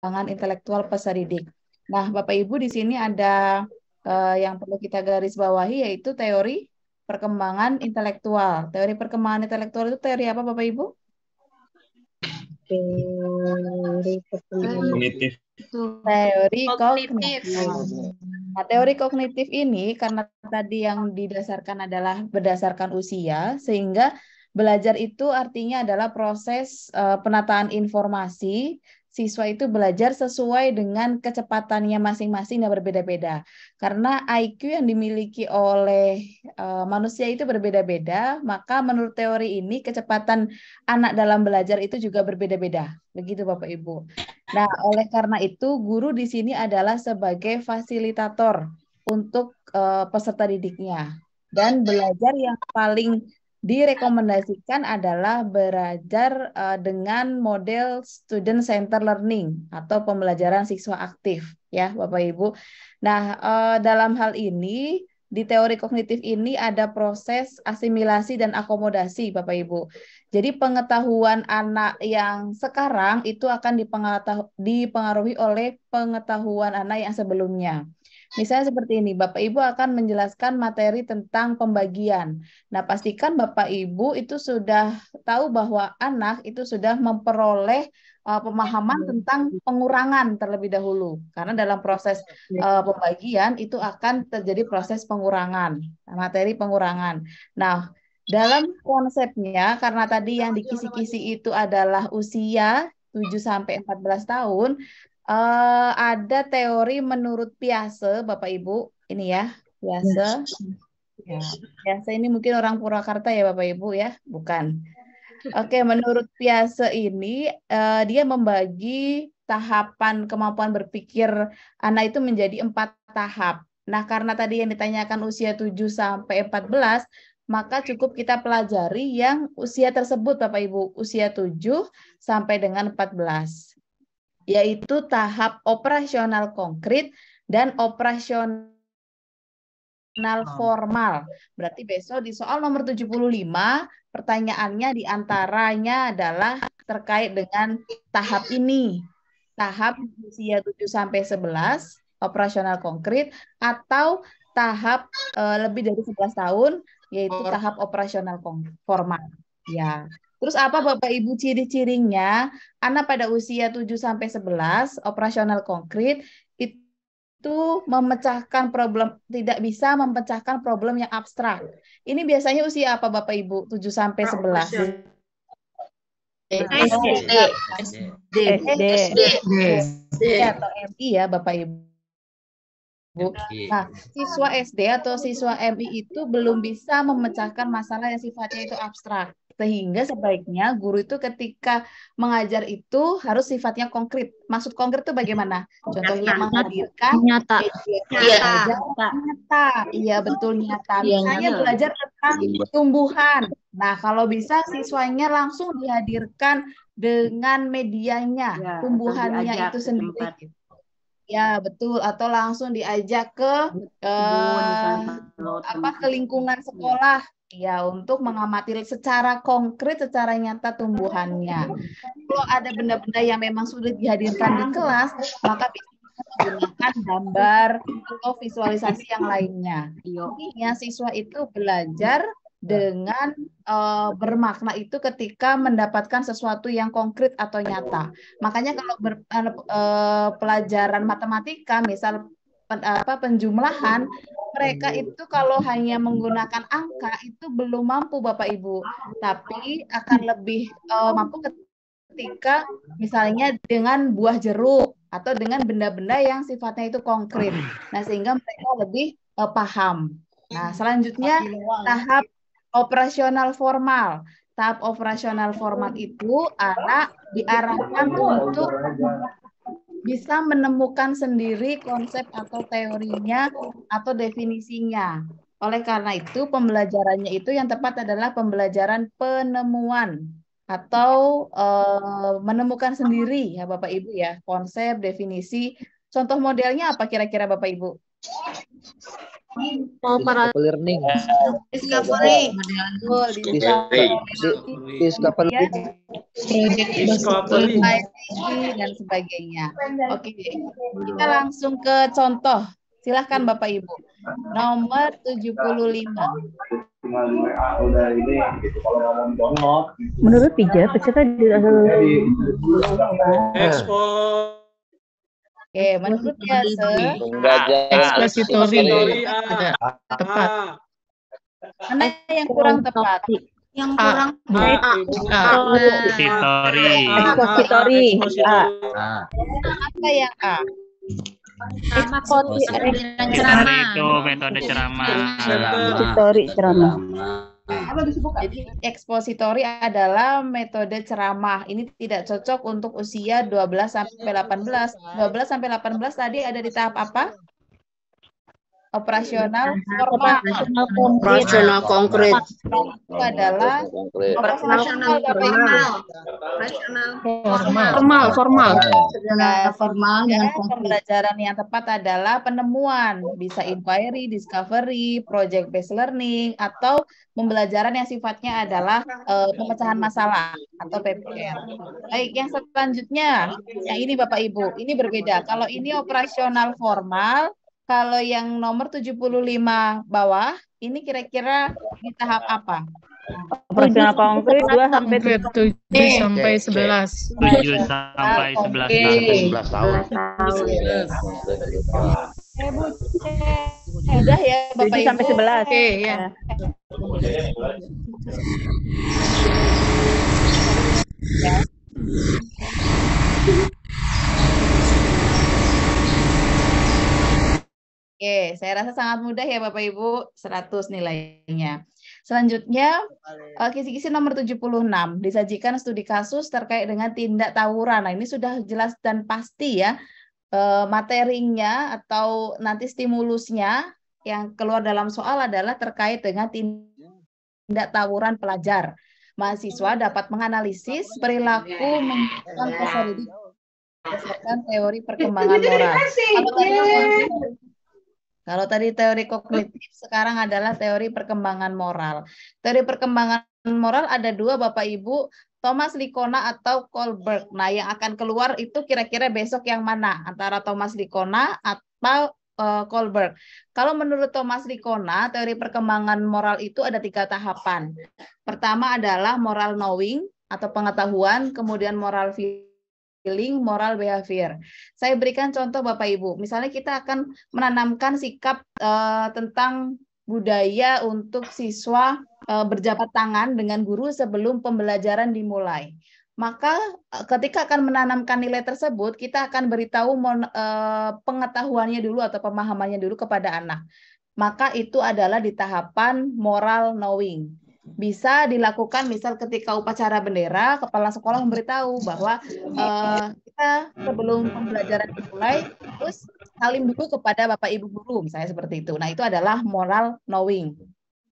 perkembangan intelektual peserta didik. Nah, Bapak Ibu di sini ada yang perlu kita garis bawahi yaitu teori perkembangan intelektual. Teori perkembangan intelektual itu teori apa Bapak Ibu? Teori Kognitif. Teori kognitif. kognitif. Nah, teori kognitif ini karena tadi yang didasarkan adalah berdasarkan usia, sehingga belajar itu artinya adalah proses penataan informasi. Siswa itu belajar sesuai dengan kecepatannya masing-masing dan berbeda-beda. Karena IQ yang dimiliki oleh manusia itu berbeda-beda, maka menurut teori ini kecepatan anak dalam belajar itu juga berbeda-beda. Begitu Bapak Ibu. Nah, oleh karena itu guru di sini adalah sebagai fasilitator untuk peserta didiknya. Dan belajar yang paling direkomendasikan adalah belajar dengan model student center learning atau pembelajaran siswa aktif ya Bapak Ibu. Nah, dalam hal ini di teori kognitif ini ada proses asimilasi dan akomodasi Bapak Ibu. Jadi pengetahuan anak yang sekarang itu akan dipengaruhi oleh pengetahuan anak yang sebelumnya. Misalnya seperti ini, Bapak Ibu akan menjelaskan materi tentang pembagian. Nah, pastikan Bapak Ibu itu sudah tahu bahwa anak itu sudah memperoleh pemahaman tentang pengurangan terlebih dahulu. Karena dalam proses pembagian itu akan terjadi proses pengurangan, materi pengurangan. Nah, dalam konsepnya, karena tadi yang dikisi-kisi itu adalah usia 7 sampai 14 tahun, ada teori menurut Piase, Bapak Ibu, ini ya, Piase. Ya, Piase ini mungkin orang Purwakarta ya, Bapak Ibu ya, bukan. Oke, menurut Piase ini dia membagi tahapan kemampuan berpikir anak itu menjadi 4 tahap. Nah, karena tadi yang ditanyakan usia 7 sampai 14, maka cukup kita pelajari yang usia tersebut Bapak Ibu, usia 7 sampai dengan 14. Yaitu tahap operasional konkret dan operasional formal. Berarti besok di soal nomor 75, pertanyaannya diantaranya adalah terkait dengan tahap ini. Tahap usia 7 sampai 11, operasional konkret, atau tahap lebih dari 11 tahun, yaitu tahap operasional formal. Ya. Terus apa Bapak Ibu ciri-cirinya? Anak pada usia 7 sampai 11, operasional konkret, itu memecahkan problem, tidak bisa memecahkan problem yang abstrak. Ini biasanya usia apa Bapak Ibu? 7 sampai 11. SD atau MI ya Bapak Ibu. Nah, siswa SD atau siswa MI itu belum bisa memecahkan masalah yang sifatnya itu abstrak. Sehingga sebaiknya guru itu ketika mengajar itu harus sifatnya konkret. Maksud konkret itu bagaimana? Contohnya menghadirkan nyata. Nyata. Iya, betul nyata. Misalnya belajar tentang tumbuhan. Nah, kalau bisa siswanya langsung dihadirkan dengan medianya, tumbuhannya itu sendiri. Ya, betul. Atau langsung diajak ke ke lingkungan sekolah ya untuk mengamati secara konkret, secara nyata tumbuhannya. Kalau ada benda-benda yang memang sudah dihadirkan di kelas, maka bisa menggunakan gambar atau visualisasi yang lainnya. Intinya siswa itu belajar dengan bermakna itu ketika mendapatkan sesuatu yang konkret atau nyata. Makanya kalau pelajaran matematika, misal penjumlahan, mereka itu kalau hanya menggunakan angka itu belum mampu Bapak Ibu, tapi akan lebih mampu ketika misalnya dengan buah jeruk atau dengan benda-benda yang sifatnya itu konkret. Nah, sehingga mereka lebih paham. Nah, selanjutnya tahap operasional formal. Tahap operasional formal itu anak diarahkan untuk bisa menemukan sendiri konsep atau teorinya atau definisinya. Oleh karena itu, pembelajarannya itu yang tepat adalah pembelajaran penemuan atau menemukan sendiri ya Bapak Ibu ya, konsep, definisi. Contoh modelnya apa kira-kira Bapak Ibu? Discovery learning. Discovery. Betul, Discovery. Discovery. kemudian Discovery. dan sebagainya. Oke, kita langsung ke contoh. Silahkan Bapak Ibu. Nomor 75. Menurut Pija, peserta Ekspor. Oke, menurut Yase, Expository. Ada Tepat. mana yang kurang tepat? Yang kurang Expository. Expository. Apa yang A? Expository itu metode ceramah. Expository ceramah. Jadi ekspositori adalah metode ceramah. Ini tidak cocok untuk usia 12 sampai 18. 12 sampai 18 tadi ada di tahap apa? Operasional formal. Operasional konkret. Itu adalah operasional Formal. Formal dengan pembelajaran yang tepat adalah penemuan, bisa inquiry, discovery, project based learning, atau pembelajaran yang sifatnya adalah pemecahan masalah atau PPR. Baik, yang selanjutnya, yang ini Bapak Ibu, ini berbeda. Kalau ini operasional formal, kalau yang nomor 75 bawah, ini kira-kira di tahap apa? Operasional konkret 2 sampai 7 sampai 11. 7 sampai 11 tahun. Sudah ya Bapak 7 Ibu? sampai 11. Oke, ya. Oke, saya rasa sangat mudah ya Bapak Ibu, 100 nilainya. Selanjutnya, kisi-kisi nomor 76, disajikan studi kasus terkait dengan tindak tawuran. Nah, ini sudah jelas dan pasti ya, materinya atau nanti stimulusnya yang keluar dalam soal adalah terkait dengan tindak tawuran pelajar. Mahasiswa dapat menganalisis perilaku menunjukkan berdasarkan teori perkembangan moral. Kalau tadi teori kognitif, sekarang adalah teori perkembangan moral. Teori perkembangan moral ada dua Bapak Ibu, Thomas Likona atau Kohlberg. Nah, yang akan keluar itu kira-kira besok yang mana? Antara Thomas Likona atau Kohlberg. Kalau menurut Thomas Likona, teori perkembangan moral itu ada 3 tahapan. Pertama adalah moral knowing atau pengetahuan, kemudian moral feeling, moral behavior. Saya berikan contoh Bapak Ibu. Misalnya kita akan menanamkan sikap tentang budaya untuk siswa berjabat tangan dengan guru sebelum pembelajaran dimulai. Maka ketika akan menanamkan nilai tersebut, kita akan beritahu pengetahuannya dulu atau pemahamannya dulu kepada anak. Maka itu adalah di tahapan moral knowing. Bisa dilakukan misal ketika upacara bendera, kepala sekolah memberitahu bahwa kita sebelum pembelajaran dimulai terus salim dulu kepada Bapak Ibu guru, misalnya seperti itu. Nah, itu adalah moral knowing.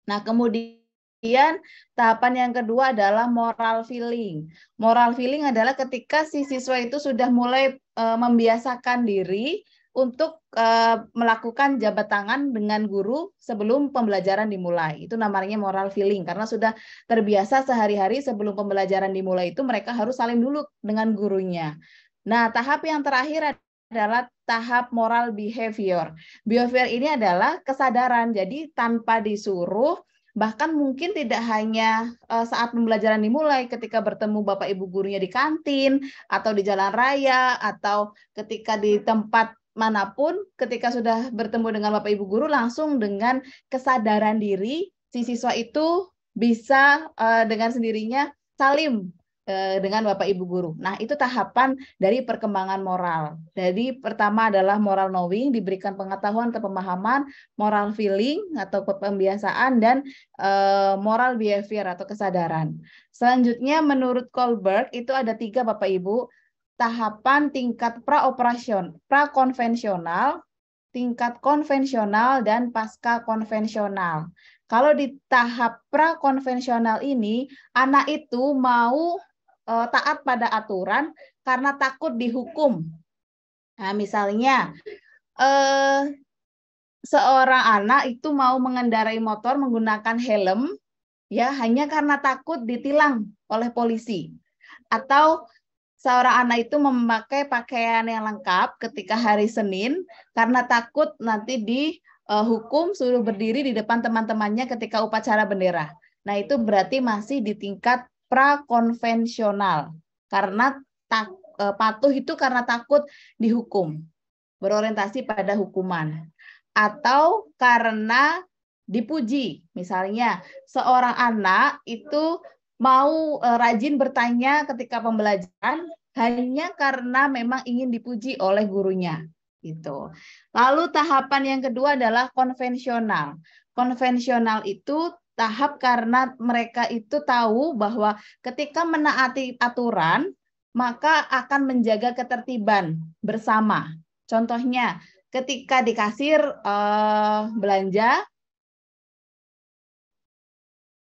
Nah, kemudian tahapan yang kedua adalah moral feeling. Moral feeling adalah ketika si siswa itu sudah mulai membiasakan diri untuk melakukan jabat tangan dengan guru sebelum pembelajaran dimulai. Itu namanya moral feeling, karena sudah terbiasa sehari-hari sebelum pembelajaran dimulai itu mereka harus saling dulu dengan gurunya. Nah, tahap yang terakhir adalah tahap moral behavior. Behavior ini adalah kesadaran, jadi tanpa disuruh, bahkan mungkin tidak hanya saat pembelajaran dimulai, ketika bertemu Bapak Ibu gurunya di kantin, atau di jalan raya, atau ketika di tempat manapun, ketika sudah bertemu dengan Bapak Ibu guru, langsung dengan kesadaran diri, si siswa itu bisa dengan sendirinya salim dengan Bapak Ibu guru. Nah, itu tahapan dari perkembangan moral. Jadi pertama adalah moral knowing, diberikan pengetahuan atau pemahaman, moral feeling atau pembiasaan, dan moral behavior atau kesadaran. Selanjutnya menurut Kohlberg itu ada 3 Bapak Ibu, tahapan tingkat prakonvensional, tingkat konvensional, dan pasca konvensional. Kalau di tahap prakonvensional ini, anak itu mau taat pada aturan karena takut dihukum. Nah, misalnya seorang anak itu mau mengendarai motor menggunakan helm ya hanya karena takut ditilang oleh polisi, atau seorang anak itu memakai pakaian yang lengkap ketika hari Senin karena takut nanti dihukum suruh berdiri di depan teman-temannya ketika upacara bendera. Nah, itu berarti masih di tingkat prakonvensional karena patuh itu karena takut dihukum, berorientasi pada hukuman, atau karena dipuji. Misalnya seorang anak itu mau rajin bertanya ketika pembelajaran hanya karena memang ingin dipuji oleh gurunya gitu. Lalu tahapan yang kedua adalah konvensional. Konvensional itu tahap karena mereka itu tahu bahwa ketika menaati aturan maka akan menjaga ketertiban bersama. Contohnya ketika di kasir belanja,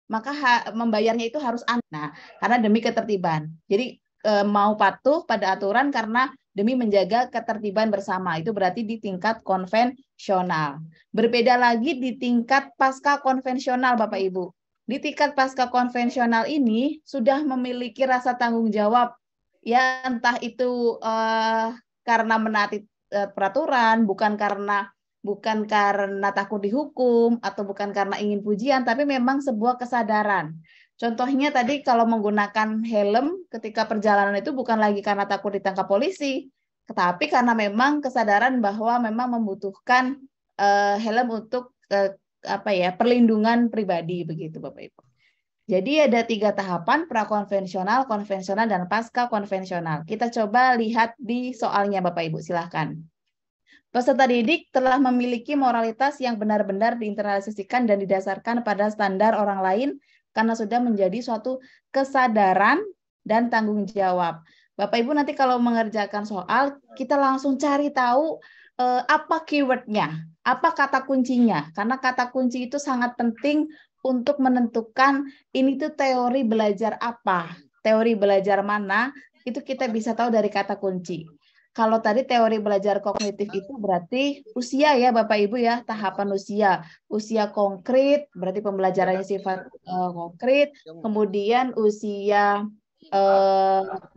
maka membayarnya itu harus nah, karena demi ketertiban. Jadi mau patuh pada aturan karena demi menjaga ketertiban bersama. Itu berarti di tingkat konvensional. Berbeda lagi di tingkat pasca konvensional, Bapak Ibu. Di tingkat pasca konvensional ini sudah memiliki rasa tanggung jawab, ya entah itu karena menaati peraturan, bukan karena takut dihukum atau bukan karena ingin pujian, tapi memang sebuah kesadaran. Contohnya tadi kalau menggunakan helm ketika perjalanan itu bukan lagi karena takut ditangkap polisi, tetapi karena memang kesadaran bahwa memang membutuhkan helm untuk perlindungan pribadi begitu, Bapak Ibu. Jadi ada 3 tahapan, prakonvensional, konvensional, dan pasca konvensional. Kita coba lihat di soalnya, Bapak Ibu, silahkan. Peserta didik telah memiliki moralitas yang benar-benar diinternalisasikan dan didasarkan pada standar orang lain karena sudah menjadi suatu kesadaran dan tanggung jawab. Bapak Ibu nanti kalau mengerjakan soal, kita langsung cari tahu apa keywordnya, apa kata kuncinya. Karena kata kunci itu sangat penting untuk menentukan ini tuh teori belajar apa, teori belajar mana, itu kita bisa tahu dari kata kunci. Kalau tadi teori belajar kognitif itu berarti usia ya Bapak Ibu ya, tahapan usia. Usia konkret berarti pembelajarannya sifat konkret, kemudian usia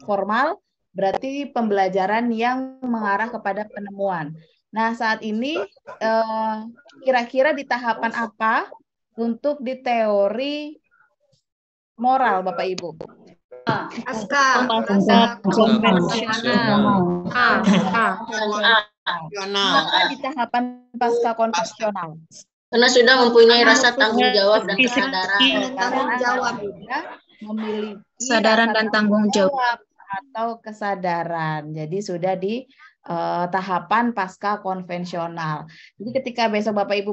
formal berarti pembelajaran yang mengarah kepada penemuan. Nah, saat ini kira-kira di tahapan apa untuk di teori moral Bapak Ibu? Pasca konvensional. Maka di tahapan pasca konvensional. Karena sudah mempunyai rasa tanggung jawab dan kesadaran. Tanggung jawab juga memiliki Kesadaran dan tanggung jawab atau kesadaran. Jadi sudah di tahapan pasca konvensional. Jadi ketika besok Bapak Ibu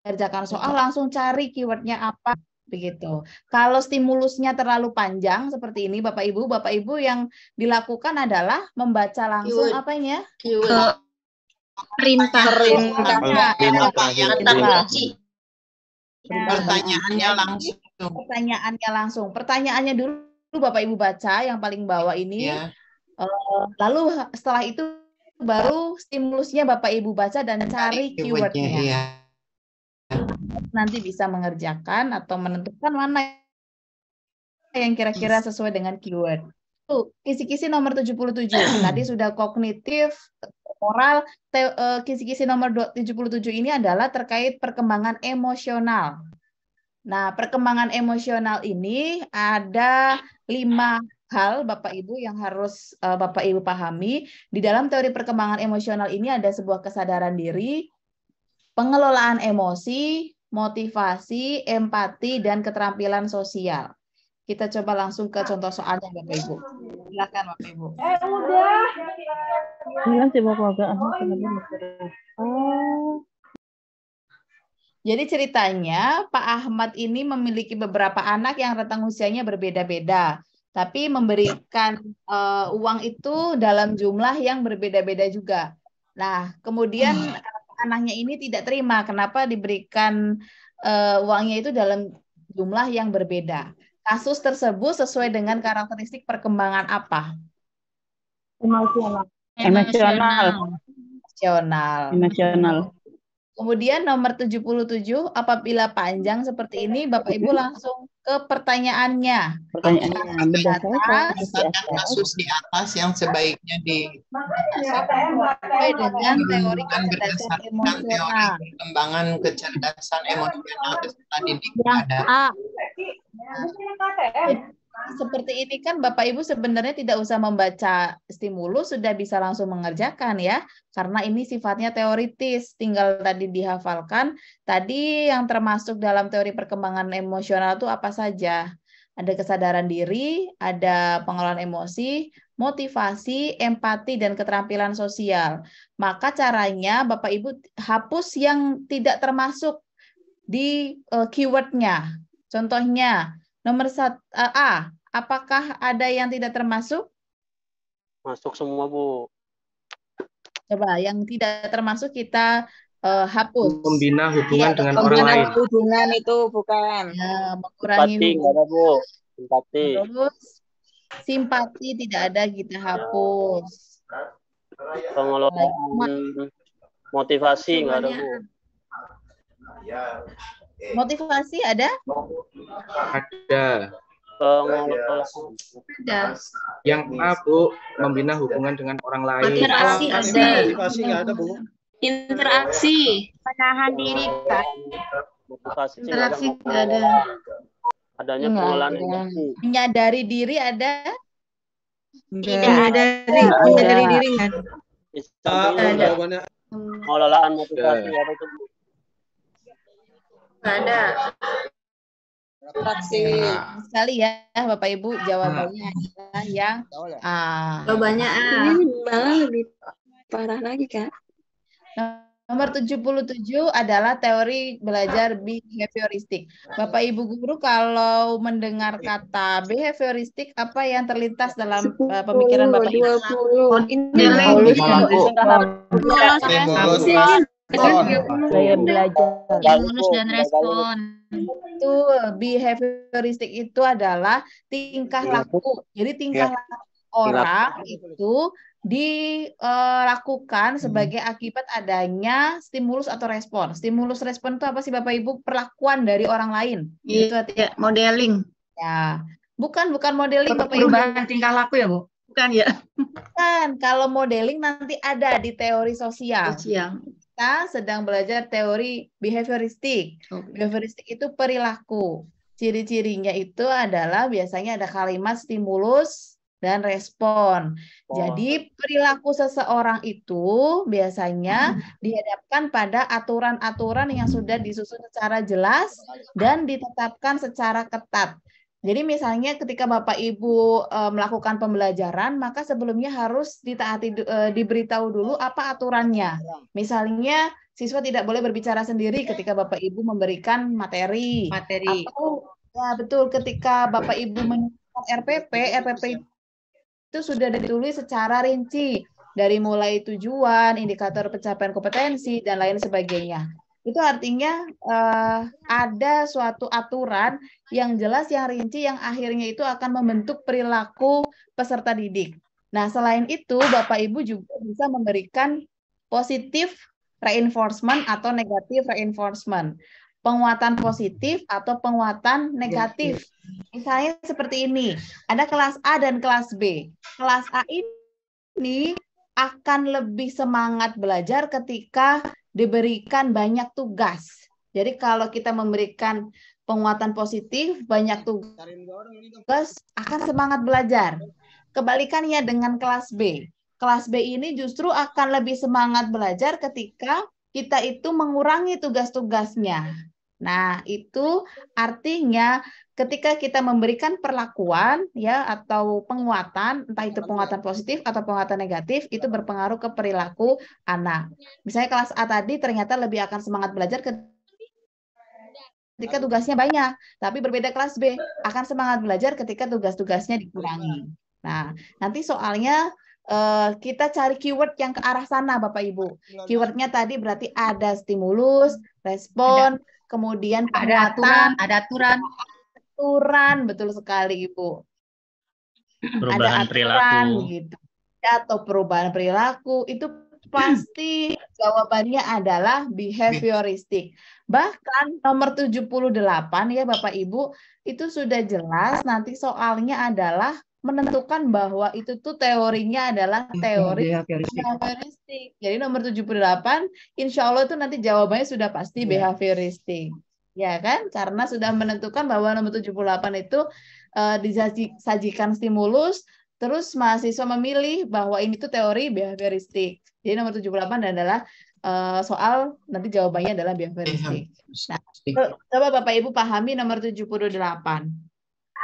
mengerjakan soal langsung cari keywordnya apa. Begitu. Kalau stimulusnya terlalu panjang seperti ini Bapak Ibu yang dilakukan adalah membaca langsung Keyword. apanya? Pertanyaannya langsung. Pertanyaannya dulu Bapak Ibu baca yang paling bawah ini. Lalu setelah itu baru stimulusnya Bapak Ibu baca dan cari keywordnya. Nanti bisa mengerjakan atau menentukan mana yang kira-kira sesuai dengan keyword. Kisi-kisi nomor 77. Tadi sudah kognitif, moral. Kisi-kisi nomor 77 ini adalah terkait perkembangan emosional. Nah, perkembangan emosional ini ada 5 hal Bapak Ibu yang harus Bapak Ibu pahami. Di dalam teori perkembangan emosional ini ada sebuah kesadaran diri, pengelolaan emosi, motivasi, empati, dan keterampilan sosial. Kita coba langsung ke contoh soalnya Bapak Ibu. Silakan Bapak Ibu. Jadi ceritanya Pak Ahmad ini memiliki beberapa anak yang rentang usianya berbeda-beda. Tapi memberikan uang itu dalam jumlah yang berbeda-beda juga. Nah, kemudian anaknya ini tidak terima. Kenapa diberikan uangnya itu dalam jumlah yang berbeda? Kasus tersebut sesuai dengan karakteristik perkembangan apa? Emosional. Nasional. Nasional. Kemudian nomor 77, apabila panjang seperti ini, Bapak Ibu langsung ke pertanyaannya. Pertanyaannya Berdasarkan kasus di atas yang sebaiknya Sesuai dengan teori kecerdasan berdasarkan emosional. teori perkembangan kecerdasan emosional peserta didik ada. Seperti ini kan Bapak Ibu sebenarnya tidak usah membaca stimulus, sudah bisa langsung mengerjakan ya. Karena ini sifatnya teoritis, tinggal tadi dihafalkan. Tadi yang termasuk dalam teori perkembangan emosional itu apa saja? Ada kesadaran diri, ada pengelolaan emosi, motivasi, empati, dan keterampilan sosial. Maka caranya Bapak Ibu hapus yang tidak termasuk di keywordnya. Contohnya, nomor A, apakah ada yang tidak termasuk? Masuk semua, Bu. Coba, yang tidak termasuk kita hapus. Membina hubungan dengan orang Membina lain. hubungan itu bukan. Ya, mengurangi Empati nggak ada, Bu. Empati. Terus, simpati tidak ada, kita hapus. Pengelolaan motivasi nggak ada, Bu. Motivasi ada? Ada. Pengelolaan Ada. Yang A, Bu, membina hubungan dengan orang lain. Interaksi ada. Motivasi nggak ada, Bu. Interaksi. Menahan diri, Kak. motivasi nggak ada, Interaksi Bu. nggak ada. Adanya Nggak pengelolaan ada. emosi. Menyadari diri ada? Tidak ada. Menyadari diri kan. Jawabannya Pengelolaan motivasi nggak ada, tuh, Bu. Nggak ada. Praksi. Sekali ya Bapak Ibu, jawabannya adalah yang A. Jawabannya A. Malah lebih parah lagi, Kak. Nomor 77 adalah teori belajar behavioristik. Bapak Ibu guru kalau mendengar kata behavioristik, apa yang terlintas dalam pemikiran Bapak Ibu? 20. Gaya belajar. Stimulus dan respon. Betul, behavioristik itu adalah tingkah laku. Jadi tingkah laku orang itu dilakukan sebagai akibat adanya stimulus atau respon. Stimulus respon itu apa sih Bapak Ibu? Perlakuan dari orang lain. Itu Iya, modeling. ya. Bukan modeling Bapak Ibu. Perubahan tingkah laku ya, Bu? Bukan ya? Bukan. Kalau modeling nanti ada di teori sosial. Sosial. Kita sedang belajar teori behavioristik. Behavioristik itu perilaku. Ciri-cirinya itu adalah biasanya ada kalimat stimulus dan respon. Jadi perilaku seseorang itu biasanya dihadapkan pada aturan-aturan yang sudah disusun secara jelas dan ditetapkan secara ketat. Jadi misalnya ketika Bapak Ibu melakukan pembelajaran, maka sebelumnya harus diberitahu dulu apa aturannya. Misalnya siswa tidak boleh berbicara sendiri ketika Bapak Ibu memberikan materi. Atau ya betul ketika Bapak Ibu menyusun RPP itu sudah ditulis secara rinci dari mulai tujuan, indikator pencapaian kompetensi dan lain sebagainya. Itu artinya ada suatu aturan yang jelas, yang rinci, yang akhirnya itu akan membentuk perilaku peserta didik. Nah, selain itu, Bapak Ibu juga bisa memberikan positif reinforcement atau negatif reinforcement. Penguatan positif atau penguatan negatif. Misalnya seperti ini, ada kelas A dan kelas B. Kelas A ini akan lebih semangat belajar ketika diberikan banyak tugas. Jadi kalau kita memberikan penguatan positif, banyak tugas, akan semangat belajar. Kebalikannya dengan kelas B. Kelas B ini justru akan lebih semangat belajar ketika kita itu mengurangi tugas-tugasnya. Nah, itu artinya ketika kita memberikan perlakuan ya atau penguatan, entah itu penguatan positif atau penguatan negatif, itu berpengaruh ke perilaku anak. Misalnya kelas A tadi ternyata lebih akan semangat belajar ketika tugasnya banyak, tapi berbeda kelas B akan semangat belajar ketika tugas-tugasnya dikurangi. Nah, nanti soalnya kita cari keyword yang ke arah sana Bapak Ibu. Keywordnya tadi berarti ada stimulus, respon, kemudian penguatan, Ada aturan. aturan, betul sekali Ibu. Perubahan Ada aturan perilaku. gitu. Atau perubahan perilaku itu pasti jawabannya adalah behavioristik. Bahkan nomor 78 ya Bapak Ibu, itu sudah jelas nanti soalnya adalah menentukan bahwa itu tuh teorinya adalah teori behavioristik. Jadi nomor 78 insya Allah itu nanti jawabannya sudah pasti behavioristik. Ya kan? Karena sudah menentukan bahwa nomor 78 itu disajikan stimulus, terus mahasiswa memilih bahwa ini tuh teori behavioristik. Jadi nomor 78 adalah soal nanti jawabannya adalah behavioristik. Nah, coba Bapak Ibu pahami nomor 78.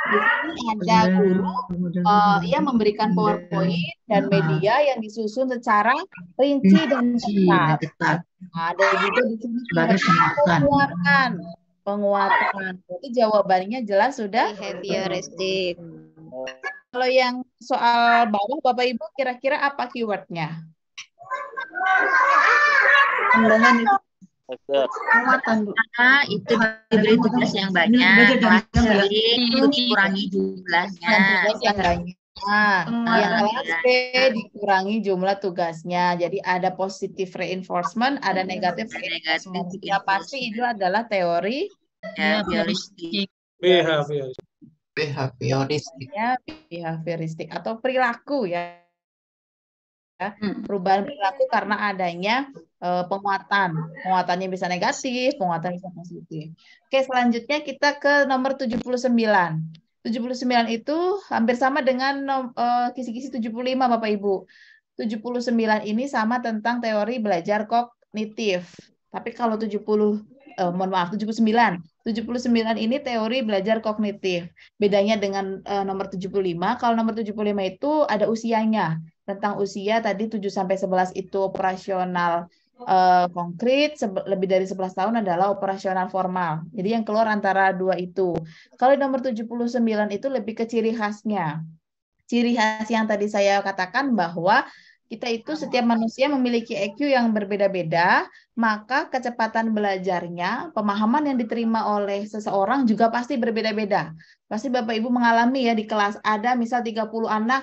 Di sini ada guru yang memberikan PowerPoint dan media yang disusun secara rinci dan ketat. Ada juga di sini penguatan. Jadi jawabannya jelas sudah behavioristik. Kalau yang soal bawah Bapak Ibu kira-kira apa keywordnya? Karena itu diberi tugas yang banyak, kelas itu dikurangi jumlahnya. Yang kelas B dikurangi jumlah tugasnya. Jadi ada positive reinforcement, ada negative reinforcement. Ya pasti itu adalah teori behavioristik. Behavioristik atau perilaku ya. Perubahan perilaku karena adanya penguatannya bisa negatif, penguatan bisa positif. Oke, selanjutnya kita ke nomor 79. 79 itu hampir sama dengan kisi-kisi 75 Bapak Ibu. 79 ini sama tentang teori belajar kognitif. Tapi kalau 79 ini teori belajar kognitif. Bedanya dengan nomor 75, kalau nomor 75 itu ada usianya. Tentang usia tadi 7 sampai 11 itu operasional konkret, lebih dari 11 tahun adalah operasional formal. Jadi yang keluar antara dua itu. Kalau nomor 79 itu lebih ke ciri khasnya. Ciri khas yang tadi saya katakan bahwa kita itu setiap manusia memiliki EQ yang berbeda-beda, maka kecepatan belajarnya, pemahaman yang diterima oleh seseorang juga pasti berbeda-beda. Pasti Bapak Ibu mengalami ya di kelas ada misal 30 anak,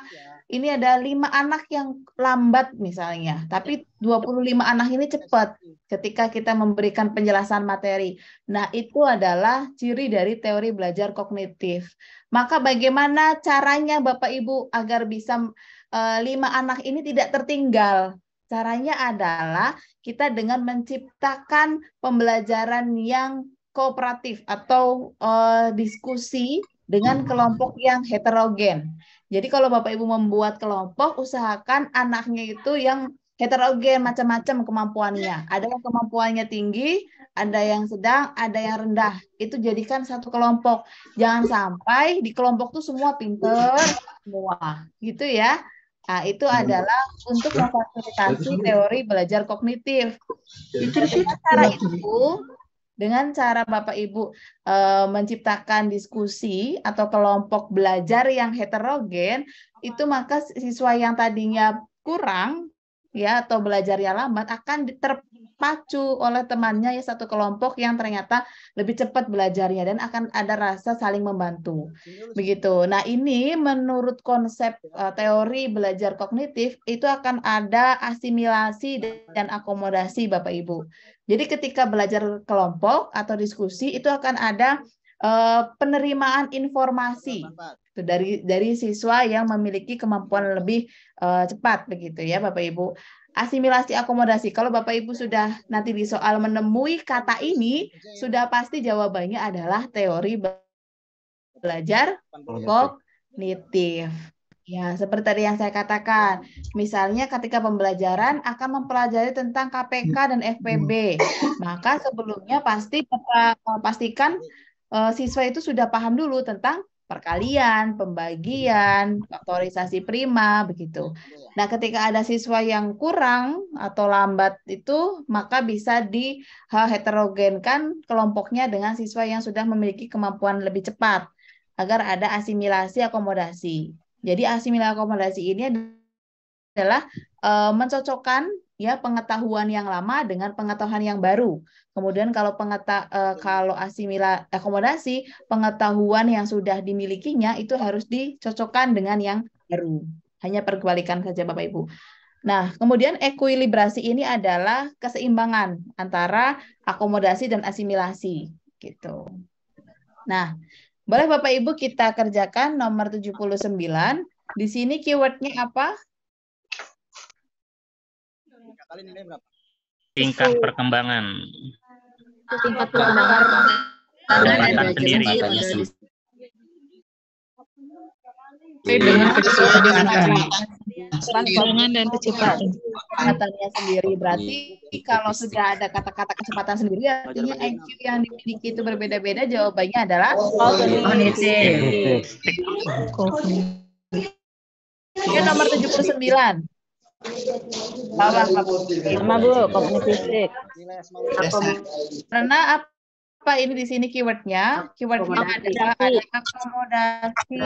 ini ada 5 anak yang lambat misalnya, tapi 25 anak ini cepat ketika kita memberikan penjelasan materi. Nah, itu adalah ciri dari teori belajar kognitif. Maka bagaimana caranya Bapak Ibu agar bisa 5 anak ini tidak tertinggal? Caranya adalah kita dengan menciptakan pembelajaran yang kooperatif atau diskusi dengan kelompok yang heterogen. Jadi kalau Bapak Ibu membuat kelompok, usahakan anaknya itu yang heterogen, macam-macam kemampuannya. Ada yang kemampuannya tinggi, ada yang sedang, ada yang rendah. Itu jadikan satu kelompok. Jangan sampai di kelompok itu semua pinter semua. Gitu ya. Nah, itu adalah untuk memfasilitasi teori belajar kognitif. Dengan cara itu, dengan cara Bapak Ibu menciptakan diskusi atau kelompok belajar yang heterogen, itu maka siswa yang tadinya kurang ya atau belajarnya lambat akan terpacu oleh temannya ya satu kelompok yang ternyata lebih cepat belajarnya dan akan ada rasa saling membantu. Begitu. Nah, ini menurut konsep teori belajar kognitif itu akan ada asimilasi dan akomodasi Bapak Ibu. Jadi ketika belajar kelompok atau diskusi itu akan ada penerimaan informasi dari siswa yang memiliki kemampuan lebih cepat begitu ya Bapak Ibu. Asimilasi akomodasi. Kalau Bapak Ibu sudah nanti di soal menemui kata ini, sudah pasti jawabannya adalah teori belajar kognitif. Ya, seperti tadi yang saya katakan, misalnya ketika pembelajaran akan mempelajari tentang KPK dan FPB, maka sebelumnya pastikan siswa itu sudah paham dulu tentang perkalian, pembagian, faktorisasi prima, begitu. Nah, ketika ada siswa yang kurang atau lambat itu, maka bisa diheterogenkan kelompoknya dengan siswa yang sudah memiliki kemampuan lebih cepat, agar ada asimilasi akomodasi. Jadi asimilasi akomodasi ini adalah mencocokkan ya pengetahuan yang lama dengan pengetahuan yang baru. Kemudian kalau asimilasi akomodasi, pengetahuan yang sudah dimilikinya itu harus dicocokkan dengan yang baru. Hanya perbalikan saja Bapak Ibu. Nah, kemudian ekuilibrasi ini adalah keseimbangan antara akomodasi dan asimilasi gitu. Nah, boleh Bapak Ibu kita kerjakan nomor 79. Di sini keywordnya apa? Tingkat perkembangan. Tingkat perkembangan Kecepatan sendiri. Dengan Kecepatan dan kecepatan. kecepatannya sendiri. Berarti kalau sudah ada kata-kata kecepatan sendiri, artinya IQ yang dimiliki itu berbeda-beda. Jawabannya adalah kognitif. Oke, nomor 79. Bawah Sama Bu, kognitif. Karena apa ini di sini keywordnya? Keywordnya adalah ada akomodasi.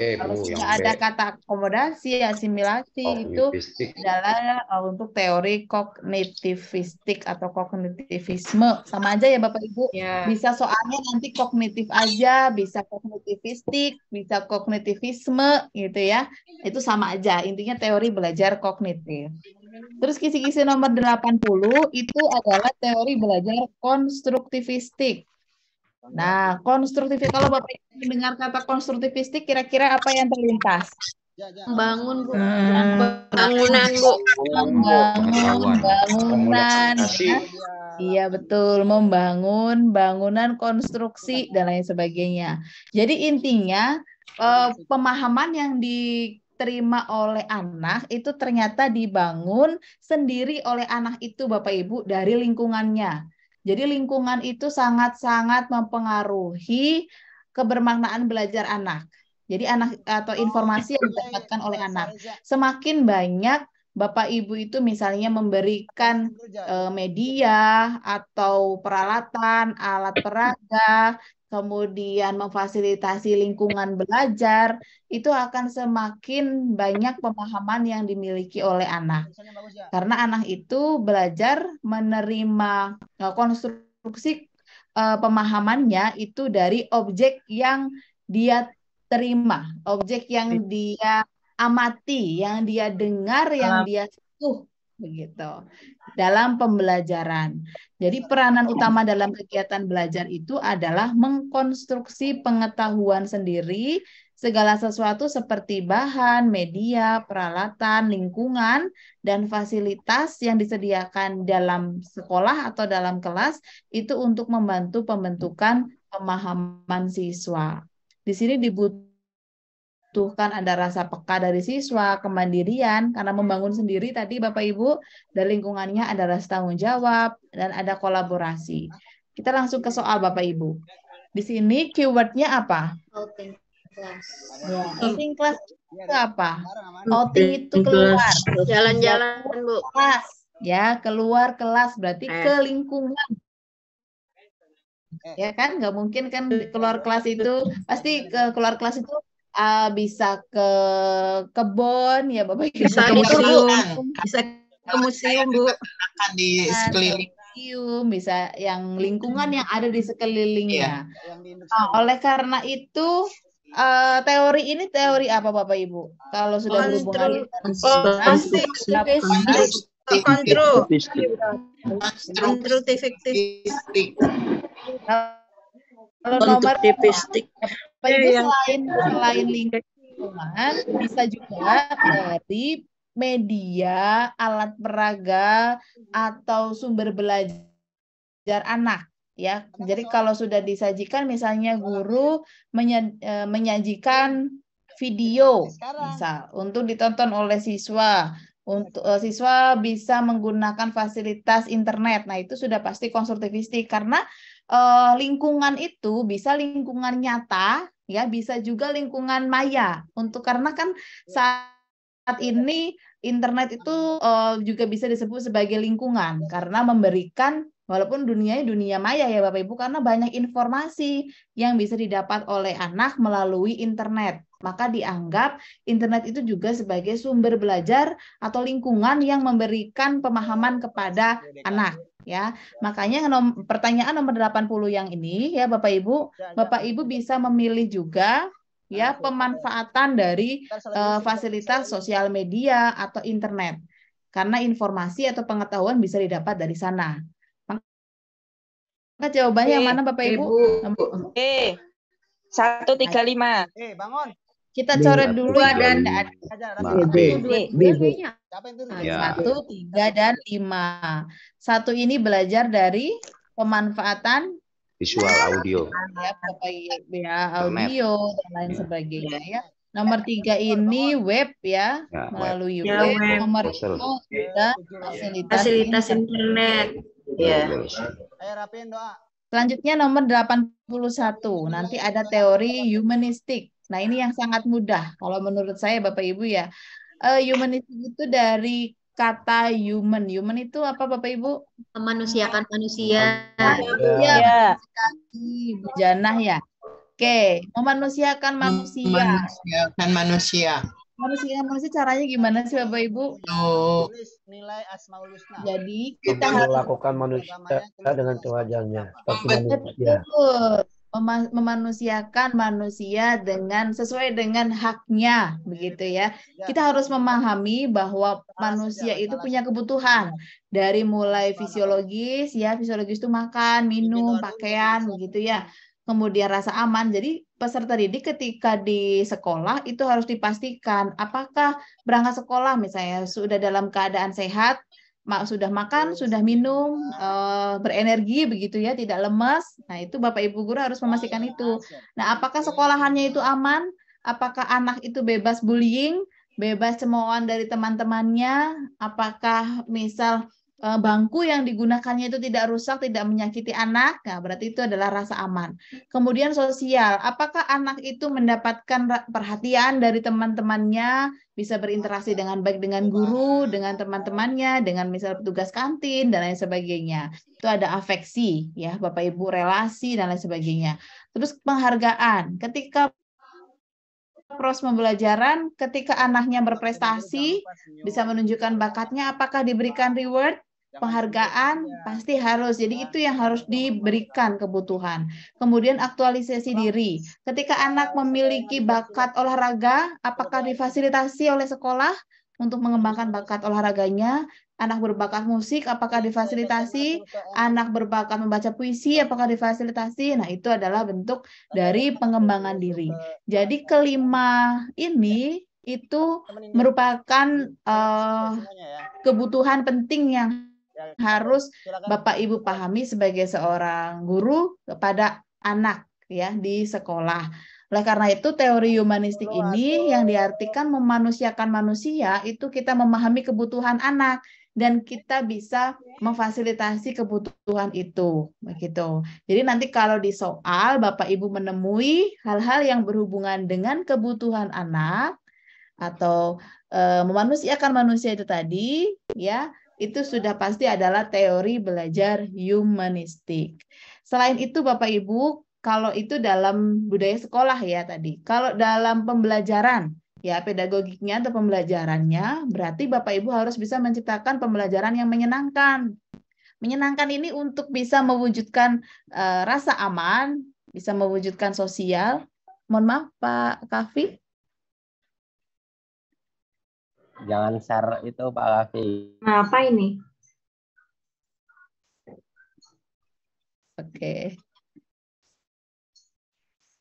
Kalau sudah ada kata akomodasi, asimilasi itu adalah untuk teori kognitivistik atau kognitivisme. Sama aja ya Bapak Ibu. Bisa soalnya nanti kognitif aja, bisa kognitivistik, bisa kognitivisme gitu ya. Itu sama aja. Intinya teori belajar kognitif. Terus kisi-kisi nomor 80 itu adalah teori belajar konstruktivistik. Nah, konstruktif kalau Bapak Ibu mendengar kata konstruktivistik kira-kira apa yang terlintas? Membangun, Bu. Bangunan, Bu. Membangun bangunan. Ya. Iya betul, membangun bangunan, konstruksi dan lain sebagainya. Jadi intinya pemahaman yang diterima oleh anak itu ternyata dibangun sendiri oleh anak itu Bapak Ibu dari lingkungannya. Jadi lingkungan itu sangat-sangat mempengaruhi kebermaknaan belajar anak. Jadi anak atau informasi yang didapatkan oleh anak. Semakin banyak Bapak Ibu itu misalnya memberikan media atau peralatan, alat peraga, kemudian memfasilitasi lingkungan belajar, itu akan semakin banyak pemahaman yang dimiliki oleh anak. Karena anak itu belajar menerima konstruksi pemahamannya itu dari objek yang dia terima, objek yang dia amati, yang dia dengar, yang dia sentuh, begitu dalam pembelajaran. Jadi peranan utama dalam kegiatan belajar itu adalah mengkonstruksi pengetahuan sendiri, segala sesuatu seperti bahan, media, peralatan, lingkungan, dan fasilitas yang disediakan dalam sekolah atau dalam kelas itu untuk membantu pembentukan pemahaman siswa. Di sini dibutuhkan ada rasa peka dari siswa, kemandirian, karena membangun sendiri tadi Bapak Ibu, dan lingkungannya ada rasa tanggung jawab, dan ada kolaborasi. Kita langsung ke soal Bapak Ibu. Di sini keywordnya apa? Outing kelas. Ya, outing kelas itu apa? Outing itu keluar. Jalan-jalan, Bu. Kelas. Ya, keluar kelas berarti ke lingkungan. Ya kan, nggak mungkin kan keluar kelas itu, pasti keluar kelas itu bisa ke kebun ya Bapak Ibu. Bisa ke museum. Bisa ke museum, Bu. Akan di sekeliling. Museum, bisa yang lingkungan yang ada di sekelilingnya. Nah, oleh karena itu teori ini teori apa Bapak Ibu? Kalau sudah berhubungan kalau nomor selain lingkungan bisa juga dari media, alat peraga atau sumber belajar anak ya. Jadi kalau sudah disajikan misalnya guru menyajikan video misal untuk ditonton oleh siswa. Untuk siswa bisa menggunakan fasilitas internet. Nah, itu sudah pasti konstruktivistik karena lingkungan itu bisa lingkungan nyata ya, bisa juga lingkungan maya. Karena kan saat ini internet itu juga bisa disebut sebagai lingkungan karena memberikan walaupun dunianya dunia maya ya Bapak Ibu, karena banyak informasi yang bisa didapat oleh anak melalui internet. Maka dianggap internet itu juga sebagai sumber belajar atau lingkungan yang memberikan pemahaman kepada anak. Ya, makanya pertanyaan nomor 80 yang ini ya Bapak Ibu bisa memilih juga ya pemanfaatan dari fasilitas sosial media atau internet. Karena informasi atau pengetahuan bisa didapat dari sana. Maka jawabannya yang mana Bapak Ibu? B. 135. bangun. Kita coret dulu dan Ya. 1, 3, dan 5. 1 ini belajar dari pemanfaatan Visual audio. ya, Bapak Ibu, ya, audio dan lain sebagainya ya. Nomor 3 ini web ya, Ya, melalui Ya, web. web. Nomor Browser. 2 fasilitas Fasilitas internet. internet. Ya. Ayo rapiin doa. Selanjutnya nomor 81. Nanti ada teori humanistik. Nah, ini yang sangat mudah kalau menurut saya Bapak Ibu ya. Humanistik itu dari kata human. Human itu apa Bapak Ibu? Memanusiakan manusia. Ya, Bu Janah ya. Oke, memanusiakan manusia. Memanusiakan manusia. Manusia caranya gimana sih Bapak Ibu? Tulis nilai Asmaul Husna. Jadi kita harus Melakukan manusia dengan sewajarnya. betul memanusiakan manusia dengan sesuai dengan haknya, begitu ya. Kita harus memahami bahwa manusia itu punya kebutuhan dari mulai fisiologis ya, fisiologis itu makan, minum, pakaian, begitu ya. Kemudian rasa aman. Jadi peserta didik ketika di sekolah itu harus dipastikan apakah berangkat sekolah misalnya sudah dalam keadaan sehat, sudah makan, sudah minum, berenergi begitu ya, tidak lemas. Nah, itu Bapak Ibu guru harus memastikan itu. Nah, apakah sekolahannya itu aman? Apakah anak itu bebas bullying, bebas cemoohan dari teman-temannya? Apakah misal bangku yang digunakannya itu tidak rusak, tidak menyakiti anak? Nah, berarti itu adalah rasa aman. Kemudian sosial, apakah anak itu mendapatkan perhatian dari teman-temannya, bisa berinteraksi dengan baik dengan guru, dengan teman-temannya, dengan misal petugas kantin, dan lain sebagainya. Itu ada afeksi, ya Bapak Ibu, relasi, dan lain sebagainya. Terus penghargaan, ketika proses pembelajaran, ketika anaknya berprestasi, bisa menunjukkan bakatnya, apakah diberikan reward? Penghargaan pasti harus. Jadi itu yang harus diberikan kebutuhan. Kemudian aktualisasi diri. Ketika anak memiliki bakat olahraga, apakah difasilitasi oleh sekolah untuk mengembangkan bakat olahraganya? Anak berbakat musik, apakah difasilitasi? Anak berbakat membaca puisi, apakah difasilitasi? Nah, itu adalah bentuk dari pengembangan diri. Jadi kelima ini itu merupakan kebutuhan penting yang harus Bapak Ibu pahami sebagai seorang guru kepada anak ya di sekolah. Oleh karena itu teori humanistik ini yang diartikan memanusiakan manusia itu kita memahami kebutuhan anak dan kita bisa memfasilitasi kebutuhan itu begitu. Jadi nanti kalau di soal Bapak Ibu menemui hal-hal yang berhubungan dengan kebutuhan anak atau memanusiakan manusia itu tadi ya, itu sudah pasti adalah teori belajar humanistik. Selain itu Bapak Ibu, kalau itu dalam budaya sekolah ya tadi. Kalau dalam pembelajaran, ya pedagogiknya atau pembelajarannya, berarti Bapak Ibu harus bisa menciptakan pembelajaran yang menyenangkan. Menyenangkan ini untuk bisa mewujudkan rasa aman, bisa mewujudkan sosial. Mohon maaf Pak Kafi. Jangan share itu Pak Kafi. Nah, apa ini? Oke.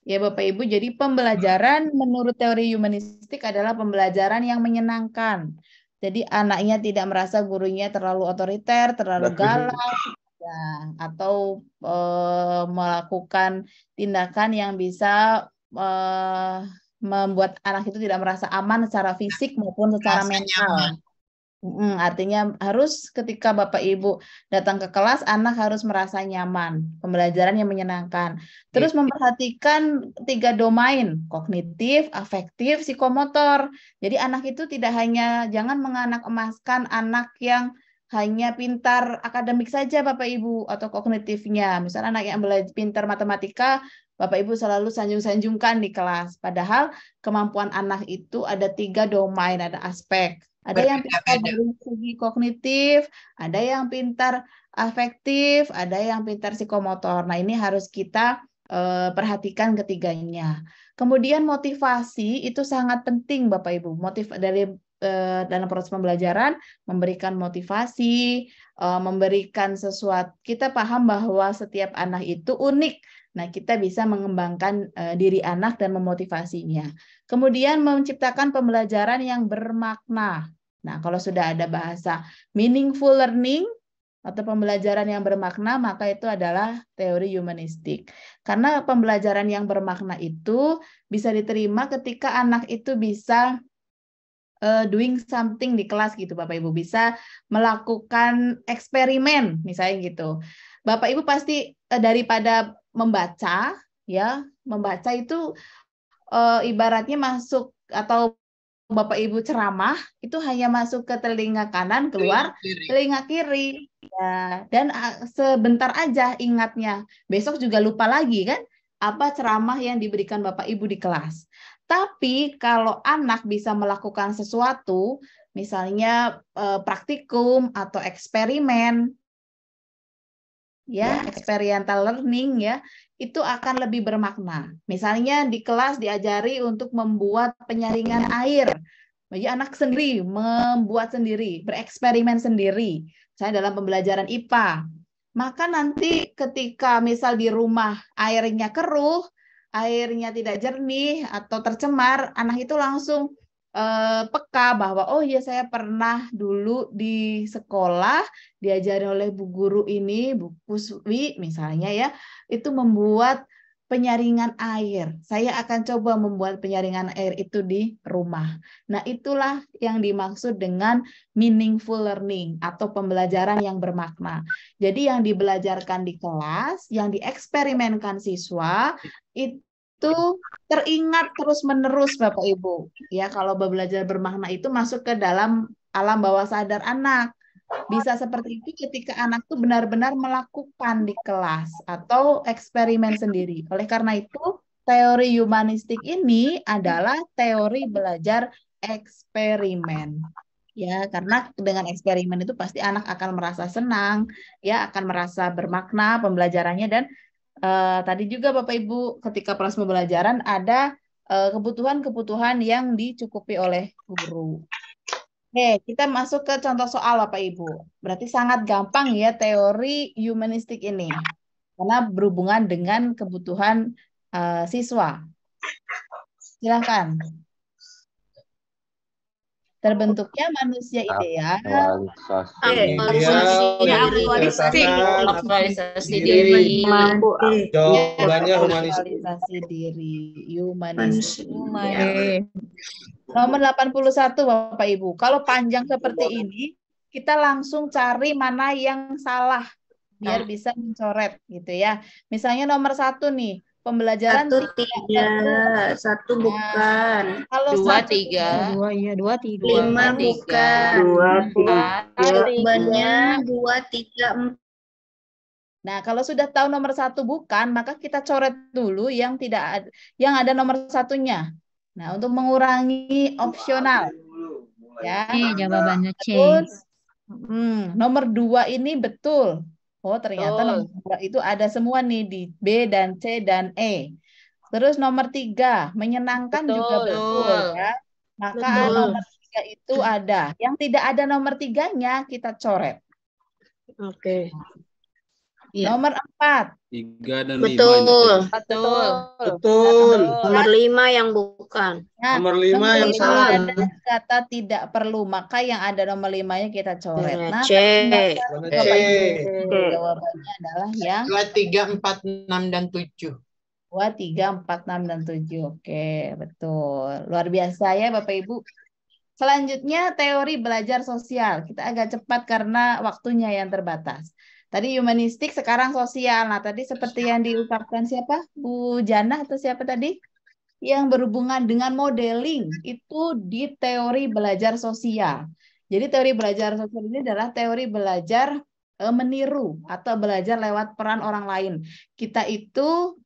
Ya Bapak Ibu, jadi pembelajaran menurut teori humanistik adalah pembelajaran yang menyenangkan. Jadi anaknya tidak merasa gurunya terlalu otoriter, terlalu galak, ya, atau melakukan tindakan yang bisa membuat anak itu tidak merasa aman secara fisik maupun secara mental. Artinya harus ketika Bapak Ibu datang ke kelas, anak harus merasa nyaman, pembelajaran yang menyenangkan. Terus memperhatikan 3 domain, kognitif, afektif, psikomotor. Jadi anak itu tidak hanya, jangan menganak emaskan anak yang hanya pintar akademik saja Bapak Ibu atau kognitifnya. Misalnya anak yang belajar pintar matematika, Bapak Ibu selalu sanjung-sanjungkan di kelas. Padahal kemampuan anak itu ada 3 domain, ada aspek. Ada yang pintar dari segi kognitif, ada yang pintar afektif, ada yang pintar psikomotor. Nah, ini harus kita perhatikan ketiganya. Kemudian motivasi itu sangat penting Bapak Ibu. Dalam proses pembelajaran memberikan motivasi, memberikan sesuatu. Kita paham bahwa setiap anak itu unik. Nah, kita bisa mengembangkan diri anak dan memotivasinya. Kemudian menciptakan pembelajaran yang bermakna. Nah, kalau sudah ada bahasa meaningful learning atau pembelajaran yang bermakna, maka itu adalah teori humanistik. Karena pembelajaran yang bermakna itu bisa diterima ketika anak itu bisa doing something di kelas gitu Bapak Ibu, bisa melakukan eksperimen misalnya gitu. Bapak Ibu pasti daripada membaca ya, membaca itu ibaratnya masuk atau Bapak Ibu ceramah itu hanya masuk ke telinga kanan, keluar telinga kiri. Ya, dan sebentar aja ingatnya. Besok juga lupa lagi kan apa ceramah yang diberikan Bapak Ibu di kelas. Tapi kalau anak bisa melakukan sesuatu, misalnya praktikum atau eksperimen, ya, experiential learning ya, itu akan lebih bermakna. Misalnya di kelas diajari untuk membuat penyaringan air. Jadi anak sendiri membuat sendiri, bereksperimen sendiri. Misalnya dalam pembelajaran IPA. Maka nanti ketika misal di rumah airnya keruh, airnya tidak jernih atau tercemar, anak itu langsung peka bahwa oh iya saya pernah dulu di sekolah diajari oleh Bu Guru ini, Bu Puswi misalnya ya, itu membuat penyaringan air. Saya akan coba membuat penyaringan air itu di rumah. Nah, itulah yang dimaksud dengan meaningful learning atau pembelajaran yang bermakna. Jadi yang dibelajarkan di kelas, yang dieksperimenkan siswa itu teringat terus-menerus Bapak Ibu. Ya, kalau belajar bermakna itu masuk ke dalam alam bawah sadar anak. Bisa seperti itu ketika anak itu benar-benar melakukan di kelas atau eksperimen sendiri. Oleh karena itu, teori humanistik ini adalah teori belajar eksperimen. Ya, karena dengan eksperimen itu pasti anak akan merasa senang, ya, akan merasa bermakna pembelajarannya. Dan tadi juga Bapak Ibu ketika proses pembelajaran ada kebutuhan-kebutuhan yang dicukupi oleh guru. Oke, kita masuk ke contoh soal Bapak Ibu. Berarti sangat gampang ya teori humanistik ini. Karena berhubungan dengan kebutuhan siswa. Silakan. Terbentuknya manusia ideal. Aktualisasi diri. Jawabannya humanistik. Aktualisasi diri. Humanistik. Nomor 81 Bapak Ibu. Kalau panjang seperti ini, kita langsung cari mana yang salah biar bisa mencoret gitu ya. Misalnya nomor 1 nih, pembelajaran 1 bukan. Kalau 2, 3. 2, 3. 5 bukan. 2, 3. Jawabannya 2, 3, 4. Nah, kalau sudah tahu nomor 1 bukan, maka kita coret dulu yang tidak ada, yang ada nomor 1-nya. Nah, untuk mengurangi opsional. Ya. Jawabannya C. Terus, nomor 2 ini betul. Oh, ternyata nomor 2 itu ada semua nih di B dan C dan E. Terus nomor 3, menyenangkan juga betul ya. Maka nomor 3 itu ada. Yang tidak ada nomor 3-nya kita coret. Oke. Nomor 4. 3 dan 5. Betul. Nomor 5 yang bukan. Nah, nomor 5 yang salah. Ada kata tidak perlu, maka yang ada nomor 5-nya kita coret. Nah, C. Jawabannya adalah yang 2, 3, 4, 6, dan 7. 2, 3, 4, 6, dan 7. Oke, betul. Luar biasa ya Bapak Ibu. Selanjutnya teori belajar sosial. Kita agak cepat karena waktunya yang terbatas. Tadi humanistik, sekarang sosial. Nah, tadi seperti yang diungkapkan siapa? Bu Jana atau siapa tadi? Yang berhubungan dengan modeling. Itu di teori belajar sosial. Jadi teori belajar sosial ini adalah teori belajar meniru atau belajar lewat peran orang lain. Kita itu,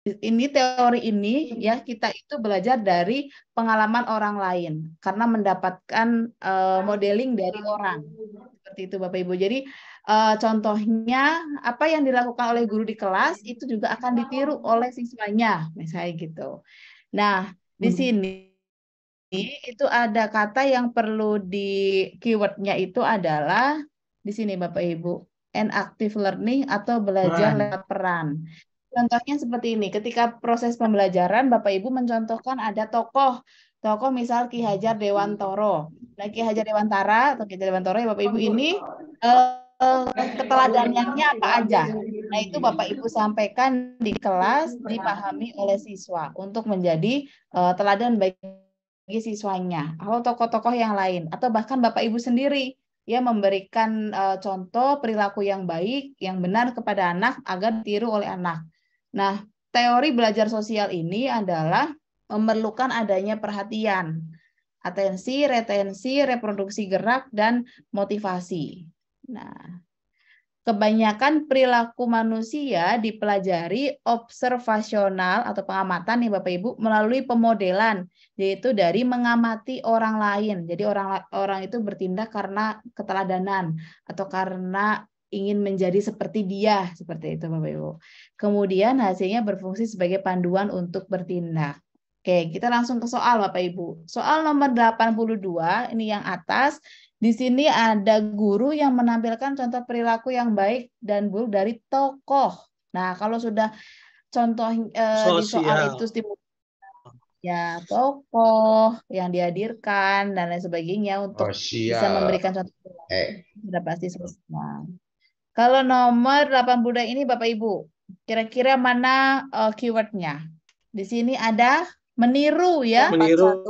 ini teori ini, ya kita itu belajar dari pengalaman orang lain. Karena mendapatkan modeling dari orang. Seperti itu Bapak Ibu. Jadi contohnya apa yang dilakukan oleh guru di kelas itu juga akan ditiru oleh siswanya, misalnya gitu. Nah, di sini itu ada kata yang perlu di keywordnya itu adalah di sini Bapak Ibu, an active learning atau belajar lewat peran. Contohnya seperti ini, ketika proses pembelajaran Bapak Ibu mencontohkan ada tokoh misal Ki Hajar Dewantoro. Nah, Ki Hajar Dewantara atau Ki Hajar Dewantoro ya Bapak Ibu ini keteladanannya apa aja. Nah, itu Bapak Ibu sampaikan di kelas, dipahami oleh siswa untuk menjadi teladan bagi siswanya atau tokoh-tokoh yang lain atau bahkan Bapak Ibu sendiri ya memberikan contoh perilaku yang baik, yang benar kepada anak agar ditiru oleh anak. Nah, teori belajar sosial ini adalah memerlukan adanya perhatian, atensi, retensi, reproduksi gerak, dan motivasi. Nah, kebanyakan perilaku manusia dipelajari observasional atau pengamatan nih Bapak Ibu melalui pemodelan, yaitu dari mengamati orang lain. Jadi orang itu bertindak karena keteladanan atau karena ingin menjadi seperti dia, seperti itu Bapak Ibu. Kemudian hasilnya berfungsi sebagai panduan untuk bertindak. Oke, kita langsung ke soal Bapak Ibu. Soal nomor 82, ini yang atas. Di sini ada guru yang menampilkan contoh perilaku yang baik dan buruk dari tokoh. Nah, kalau sudah contoh di soal itu ya tokoh yang dihadirkan dan lain sebagainya untuk bisa memberikan contoh sudah pasti selesai. Kalau nomor 82 ini Bapak Ibu, kira-kira mana keywordnya? Di sini ada meniru ya. Meniru.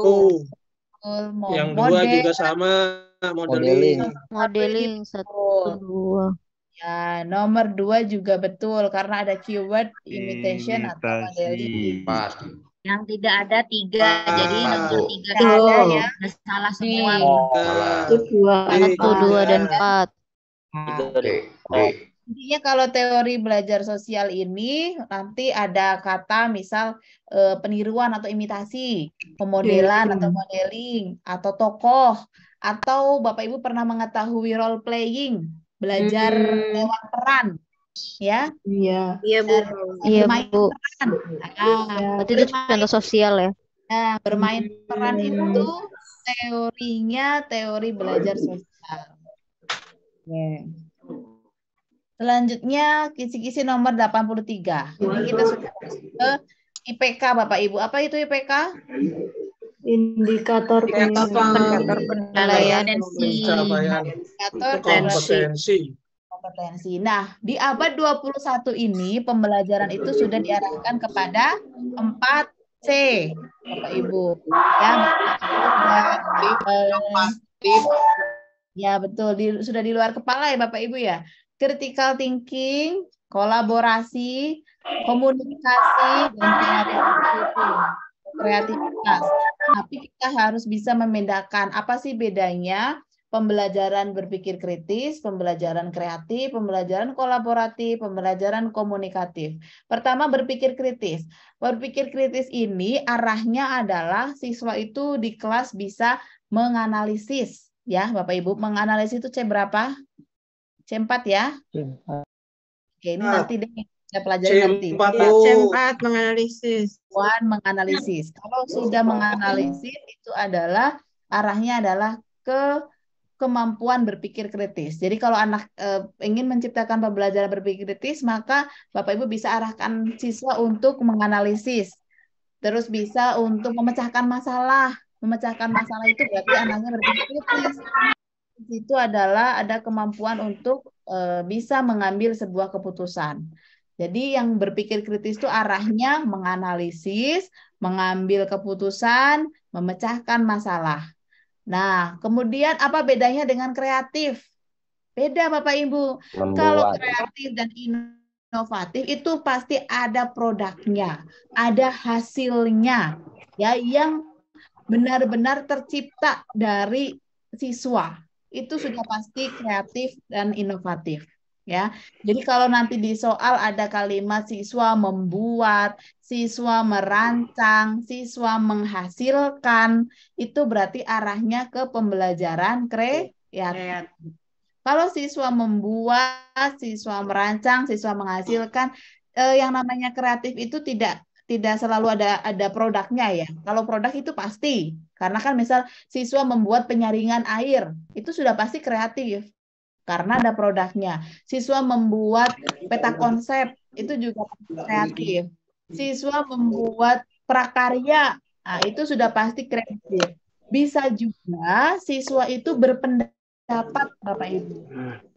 Yang dua juga sama, modeling. Modeling 1, 2. Ya, nomor 2 juga betul karena ada keyword imitation atau modeling. Yang tidak ada 3, jadi nomor 3 ada ya. Salah semua. 1, 2, dan 4. Intinya kalau teori belajar sosial ini nanti ada kata misal peniruan atau imitasi, pemodelan atau modeling, atau tokoh, atau Bapak Ibu pernah mengetahui role playing, belajar lewat peran, ya? Iya. Iya Bu. Iya Bermain Bu. peran. Berarti itu contoh sosial ya? Nah, bermain peran itu teorinya teori belajar sosial. Yeah. Selanjutnya kisi-kisi nomor 83. Ini kita sudah masuk ke IPK Bapak Ibu. Apa itu IPK? Indikator penilaian Indikator kompetensi. Nah, di abad 21 ini pembelajaran itu sudah diarahkan kepada 4C Bapak Ibu. Ya, betul. Sudah di luar kepala ya Bapak Ibu ya. Critical thinking, kolaborasi, komunikasi, dan kreativitas. Tapi kita harus bisa membedakan apa sih bedanya pembelajaran berpikir kritis, pembelajaran kreatif, pembelajaran kolaboratif, pembelajaran komunikatif. Pertama, berpikir kritis. Berpikir kritis ini arahnya adalah siswa itu di kelas bisa menganalisis. Ya, Bapak Ibu, menganalisis itu C berapa? C4 ya? Oke, ini nanti deh kita pelajari nanti. C4 menganalisis. Menganalisis. Kalau sudah menganalisis itu adalah arahnya adalah ke kemampuan berpikir kritis. Jadi kalau anak ingin menciptakan pembelajaran berpikir kritis, maka Bapak Ibu bisa arahkan siswa untuk menganalisis. Terus bisa untuk memecahkan masalah. Memecahkan masalah itu berarti anaknya berpikir kritis. Itu adalah ada kemampuan untuk bisa mengambil sebuah keputusan. Jadi yang berpikir kritis itu arahnya menganalisis, mengambil keputusan, memecahkan masalah. Nah, kemudian apa bedanya dengan kreatif? Beda Bapak Ibu. Kalau kreatif dan inovatif itu pasti ada produknya, ada hasilnya, ya yang benar-benar tercipta dari siswa. Itu sudah pasti kreatif dan inovatif. Ya, jadi kalau nanti di soal ada kalimat siswa membuat, siswa merancang, siswa menghasilkan, itu berarti arahnya ke pembelajaran kreatif. Kalau siswa membuat, siswa merancang, siswa menghasilkan, yang namanya kreatif itu tidak selalu ada produknya ya. Kalau produk itu pasti, karena kan misal siswa membuat penyaringan air, itu sudah pasti kreatif karena ada produknya. Siswa membuat peta konsep, itu juga kreatif. Siswa membuat prakarya, nah itu sudah pasti kreatif. Bisa juga siswa itu berpendapat, Bapak Ibu.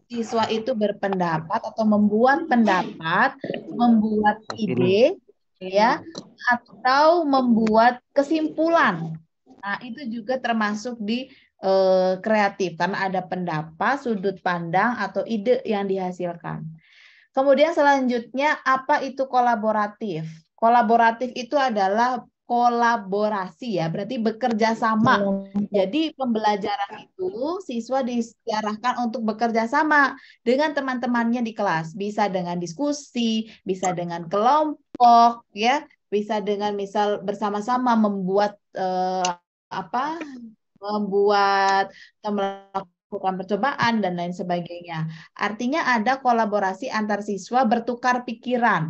Siswa itu berpendapat atau membuat pendapat, membuat ide, ya, atau membuat kesimpulan. Nah, itu juga termasuk di kreatif karena ada pendapat, sudut pandang atau ide yang dihasilkan. Kemudian selanjutnya apa itu kolaboratif? Kolaboratif itu adalah kolaborasi ya, berarti bekerja sama. Jadi pembelajaran itu siswa diarahkan untuk bekerja sama dengan teman-temannya di kelas. Bisa dengan diskusi, bisa dengan kelompok, ya, bisa dengan misal bersama-sama membuat melakukan percobaan dan lain sebagainya. Artinya ada kolaborasi antar siswa bertukar pikiran.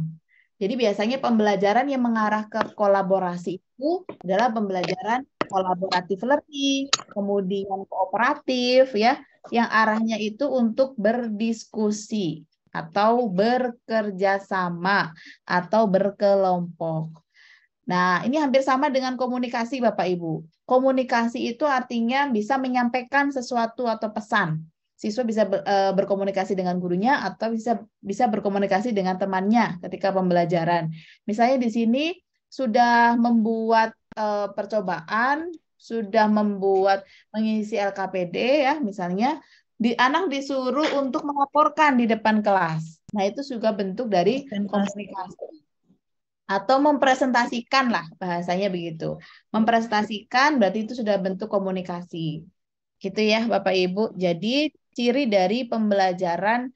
Jadi biasanya pembelajaran yang mengarah ke kolaborasi itu adalah pembelajaran kolaboratif learning, kemudian kooperatif ya, yang arahnya itu untuk berdiskusi atau bekerja sama atau berkelompok. Nah, ini hampir sama dengan komunikasi Bapak Ibu. Komunikasi itu artinya bisa menyampaikan sesuatu atau pesan. Siswa bisa berkomunikasi dengan gurunya atau bisa berkomunikasi dengan temannya ketika pembelajaran. Misalnya di sini sudah membuat percobaan, sudah mengisi LKPD ya, misalnya anak disuruh untuk melaporkan di depan kelas. Nah, itu juga bentuk dari komunikasi. Atau mempresentasikan lah, bahasanya begitu. Mempresentasikan berarti itu sudah bentuk komunikasi. Gitu ya Bapak Ibu. Jadi ciri dari pembelajaran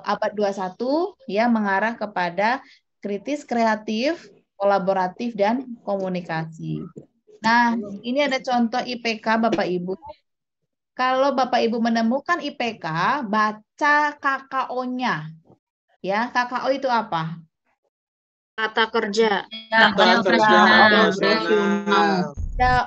abad 21 ya mengarah kepada kritis, kreatif, kolaboratif, dan komunikasi. Nah, ini ada contoh IPK Bapak Ibu. Kalau Bapak Ibu menemukan IPK, baca KKO-nya. Ya, KKO itu apa? Kata kerja.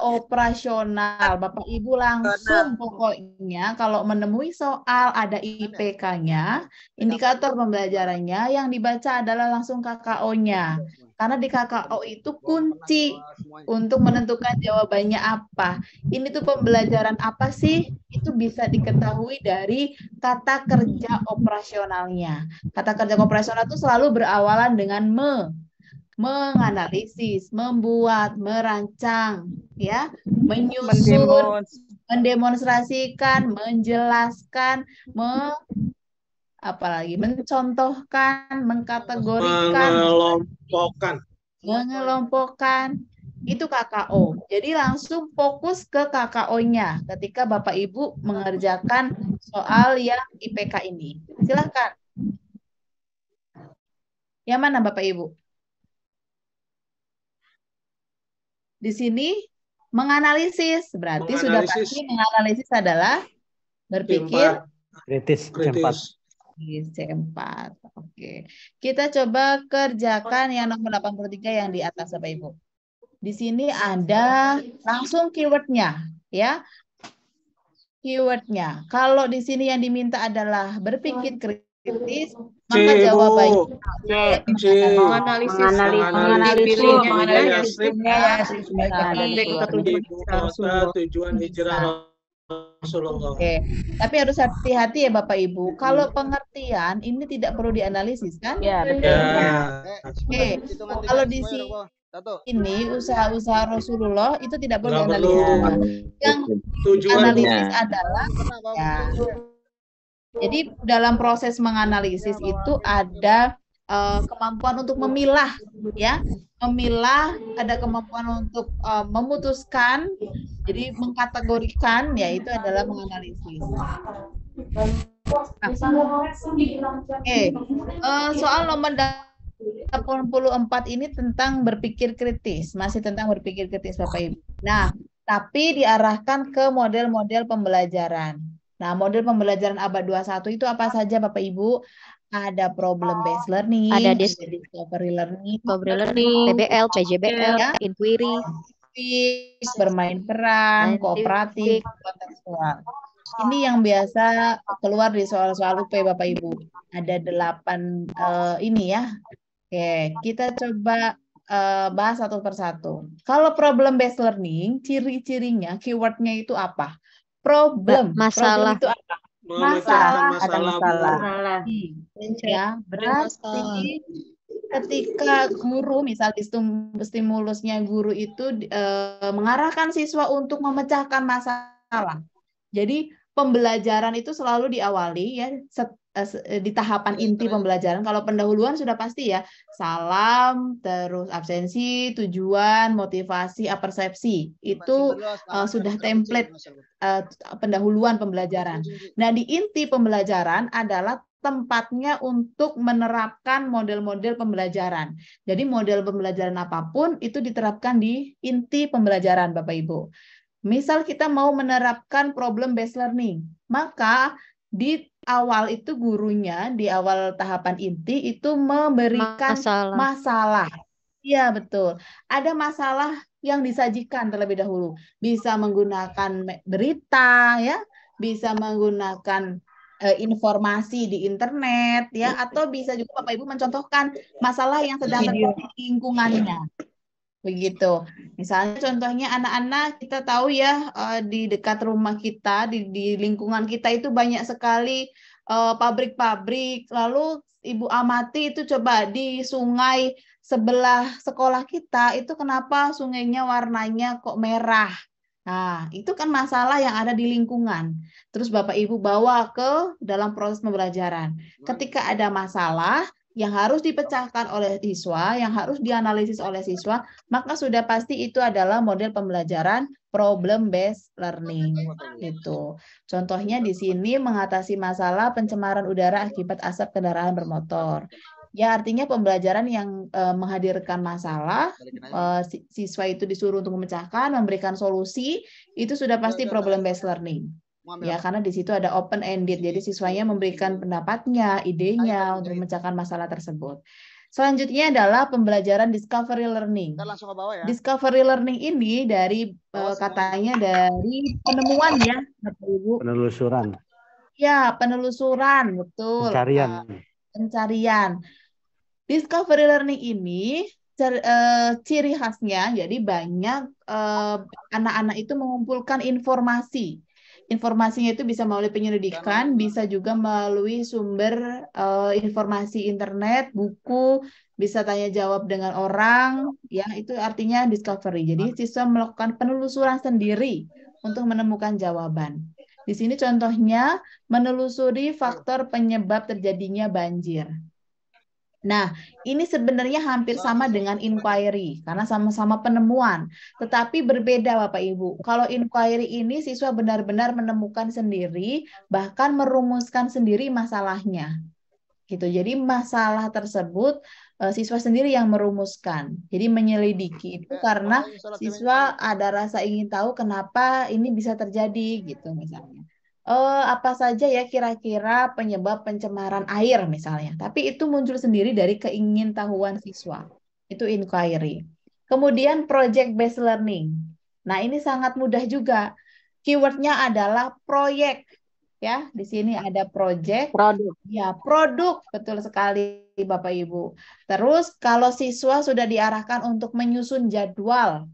Operasional. Bapak Ibu langsung pokoknya kalau menemui soal ada IPK-nya, indikator pembelajarannya, yang dibaca adalah langsung KKO-nya. Karena di KKO itu kunci untuk menentukan jawabannya apa. Ini tuh pembelajaran apa sih? Itu bisa diketahui dari kata kerja operasionalnya. Kata kerja operasional itu selalu berawalan dengan menganalisis, membuat, merancang, ya, menyusun, mendemonstrasikan, menjelaskan, apalagi mencontohkan, mengkategorikan, mengelompokkan. Itu KKO. Jadi langsung fokus ke KKO-nya ketika Bapak Ibu mengerjakan soal yang IPK ini. Silakan. Yang mana Bapak Ibu? Di sini menganalisis, berarti sudah pasti menganalisis adalah berpikir kritis. C4. Oke. Kita coba kerjakan yang nomor 83 yang di atas Bapak Ibu. Di sini ada langsung keywordnya, ya. Keywordnya. Kalau di sini yang diminta adalah berpikir kritis, maka jawabannya tujuan hijrah Rasulullah. Oke, tapi harus hati-hati ya Bapak Ibu. Kalau pengertian ini tidak perlu dianalisis kan? Ya, betul. Oke, kalau di sini usaha-usaha Rasulullah itu tidak perlu dianalisis. Yang analisis adalah ya. Jadi dalam proses menganalisis itu ada kemampuan untuk memilah, ya, memilah, ada kemampuan untuk memutuskan, jadi mengkategorikan, ya itu adalah menganalisis. Soal nomor 84 ini tentang berpikir kritis, masih tentang berpikir kritis Bapak Ibu. Nah, tapi diarahkan ke model-model pembelajaran. Nah, model pembelajaran abad 21 itu apa saja Bapak Ibu? Ada problem based learning, Ada ada discovery learning, PBL, PJBL, ya, inquiry, bermain peran, kooperatif, kontekstual. Ini yang biasa keluar di soal-soal UP Bapak Ibu. Ada 8 ini ya. Oke, kita coba bahas satu persatu. Kalau problem based learning, ciri-cirinya, keywordnya itu apa? Problem. Masalah. Problem itu apa? Masalah. Ada masalah. Ya, berarti ketika guru, misal di stimulusnya guru itu mengarahkan siswa untuk memecahkan masalah. Jadi pembelajaran itu selalu diawali ya di tahapan inti pembelajaran. Kalau pendahuluan sudah pasti ya, salam, terus absensi, tujuan, motivasi, persepsi. Itu sudah template pendahuluan pembelajaran. Nah, di inti pembelajaran adalah tempatnya untuk menerapkan model-model pembelajaran. Jadi model pembelajaran apapun itu diterapkan di inti pembelajaran, Bapak Ibu. Misal kita mau menerapkan problem based learning, maka di awal itu gurunya di awal tahapan inti itu memberikan masalah. Iya, betul. Ada masalah yang disajikan terlebih dahulu. Bisa menggunakan berita ya, bisa menggunakan informasi di internet ya, atau bisa juga Bapak Ibu mencontohkan masalah yang sedang terjadi di lingkungannya. Begitu. Misalnya contohnya anak-anak kita tahu ya di dekat rumah kita, di lingkungan kita itu banyak sekali pabrik-pabrik. Lalu Ibu amati itu coba di sungai sebelah sekolah kita itu kenapa sungainya warnanya kok merah? Nah, itu kan masalah yang ada di lingkungan. Terus Bapak Ibu bawa ke dalam proses pembelajaran. Ketika ada masalah yang harus dipecahkan oleh siswa, yang harus dianalisis oleh siswa, maka sudah pasti itu adalah model pembelajaran problem based learning. Itu. Contohnya di sini mengatasi masalah pencemaran udara akibat asap kendaraan bermotor. Ya, artinya pembelajaran yang menghadirkan masalah, siswa itu disuruh untuk memecahkan, memberikan solusi, itu sudah pasti problem based learning. Ya, karena di situ ada open ended, jadi siswanya memberikan pendapatnya, idenya untuk memecahkan masalah tersebut. Selanjutnya adalah pembelajaran discovery learning. Discovery learning ini dari katanya dari penemuan ya, Bapak Ibu. Penelusuran. Ya, penelusuran, betul. Pencarian. Discovery learning ini ciri khasnya, jadi banyak anak-anak itu mengumpulkan informasi. Informasinya itu bisa melalui penyelidikan, bisa juga melalui sumber informasi internet, buku, bisa tanya jawab dengan orang, ya itu artinya discovery. Jadi siswa melakukan penelusuran sendiri untuk menemukan jawaban. Di sini contohnya menelusuri faktor penyebab terjadinya banjir. Nah, ini sebenarnya hampir sama dengan inquiry, karena sama-sama penemuan. Tetapi berbeda Bapak Ibu. Kalau inquiry ini siswa benar-benar menemukan sendiri, bahkan merumuskan sendiri masalahnya. Gitu. Jadi masalah tersebut siswa sendiri yang merumuskan. Jadi menyelidiki itu karena siswa ada rasa ingin tahu kenapa ini bisa terjadi, gitu misalnya. Apa saja ya kira-kira penyebab pencemaran air misalnya. Tapi itu muncul sendiri dari keingintahuan siswa. Itu inquiry. Kemudian project based learning. Nah, ini sangat mudah juga. Keywordnya adalah proyek. Ya, di sini ada project. Produk. Ya, produk. Betul sekali Bapak Ibu. Terus kalau siswa sudah diarahkan untuk menyusun jadwal,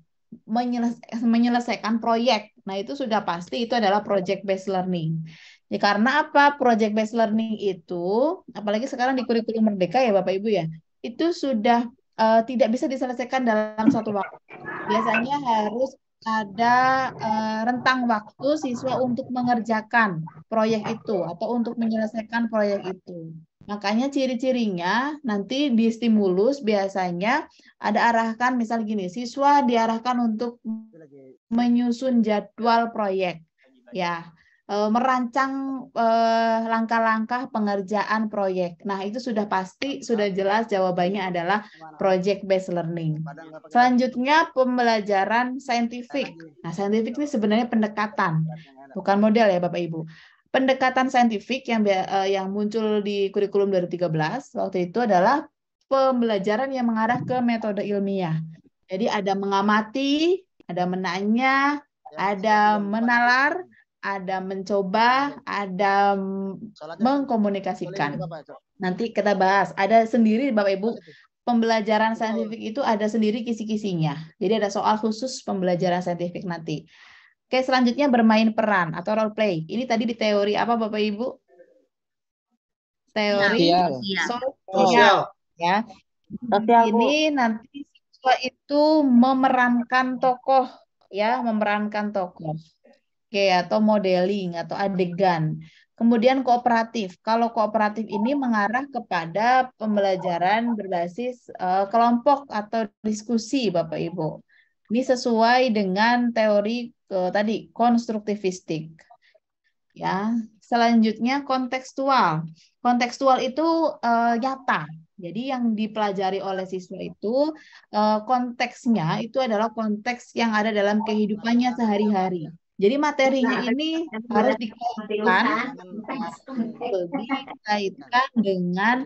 menyelesaikan proyek. Nah, itu sudah pasti itu adalah project based learning. Ya, karena apa? Project based learning itu, apalagi sekarang di kurikulum Merdeka ya Bapak Ibu ya, itu sudah tidak bisa diselesaikan dalam satu waktu. Biasanya harus ada rentang waktu siswa untuk mengerjakan proyek itu atau untuk menyelesaikan proyek itu. Makanya ciri-cirinya nanti di stimulus biasanya ada arahkan, misal gini, siswa diarahkan untuk menyusun jadwal proyek, ya, merancang langkah-langkah pengerjaan proyek. Nah, itu sudah pasti, sudah jelas jawabannya adalah project based learning. Selanjutnya pembelajaran saintifik. Nah, saintifik ini sebenarnya pendekatan, bukan model ya Bapak Ibu. Pendekatan saintifik yang muncul di kurikulum 2013 waktu itu adalah pembelajaran yang mengarah ke metode ilmiah. Jadi ada mengamati, ada menanya, ada menalar, ada mencoba, ada mengkomunikasikan. Nanti kita bahas. Ada sendiri Bapak Ibu, pembelajaran saintifik itu ada sendiri kisi-kisinya. Jadi ada soal khusus pembelajaran saintifik nanti. Oke, selanjutnya bermain peran atau role play. Ini tadi di teori apa Bapak Ibu? Teori sosial. Ya. Ini nanti siswa itu memerankan tokoh, ya, memerankan tokoh. Oke, atau modeling atau adegan. Kemudian kooperatif. Kalau kooperatif ini mengarah kepada pembelajaran berbasis kelompok atau diskusi, Bapak Ibu. Ini sesuai dengan teori tadi konstruktivistik. Ya, selanjutnya kontekstual. Kontekstual itu nyata. Jadi yang dipelajari oleh siswa itu konteksnya itu adalah konteks yang ada dalam kehidupannya sehari-hari. Jadi materinya ini harus dikaitkan dengan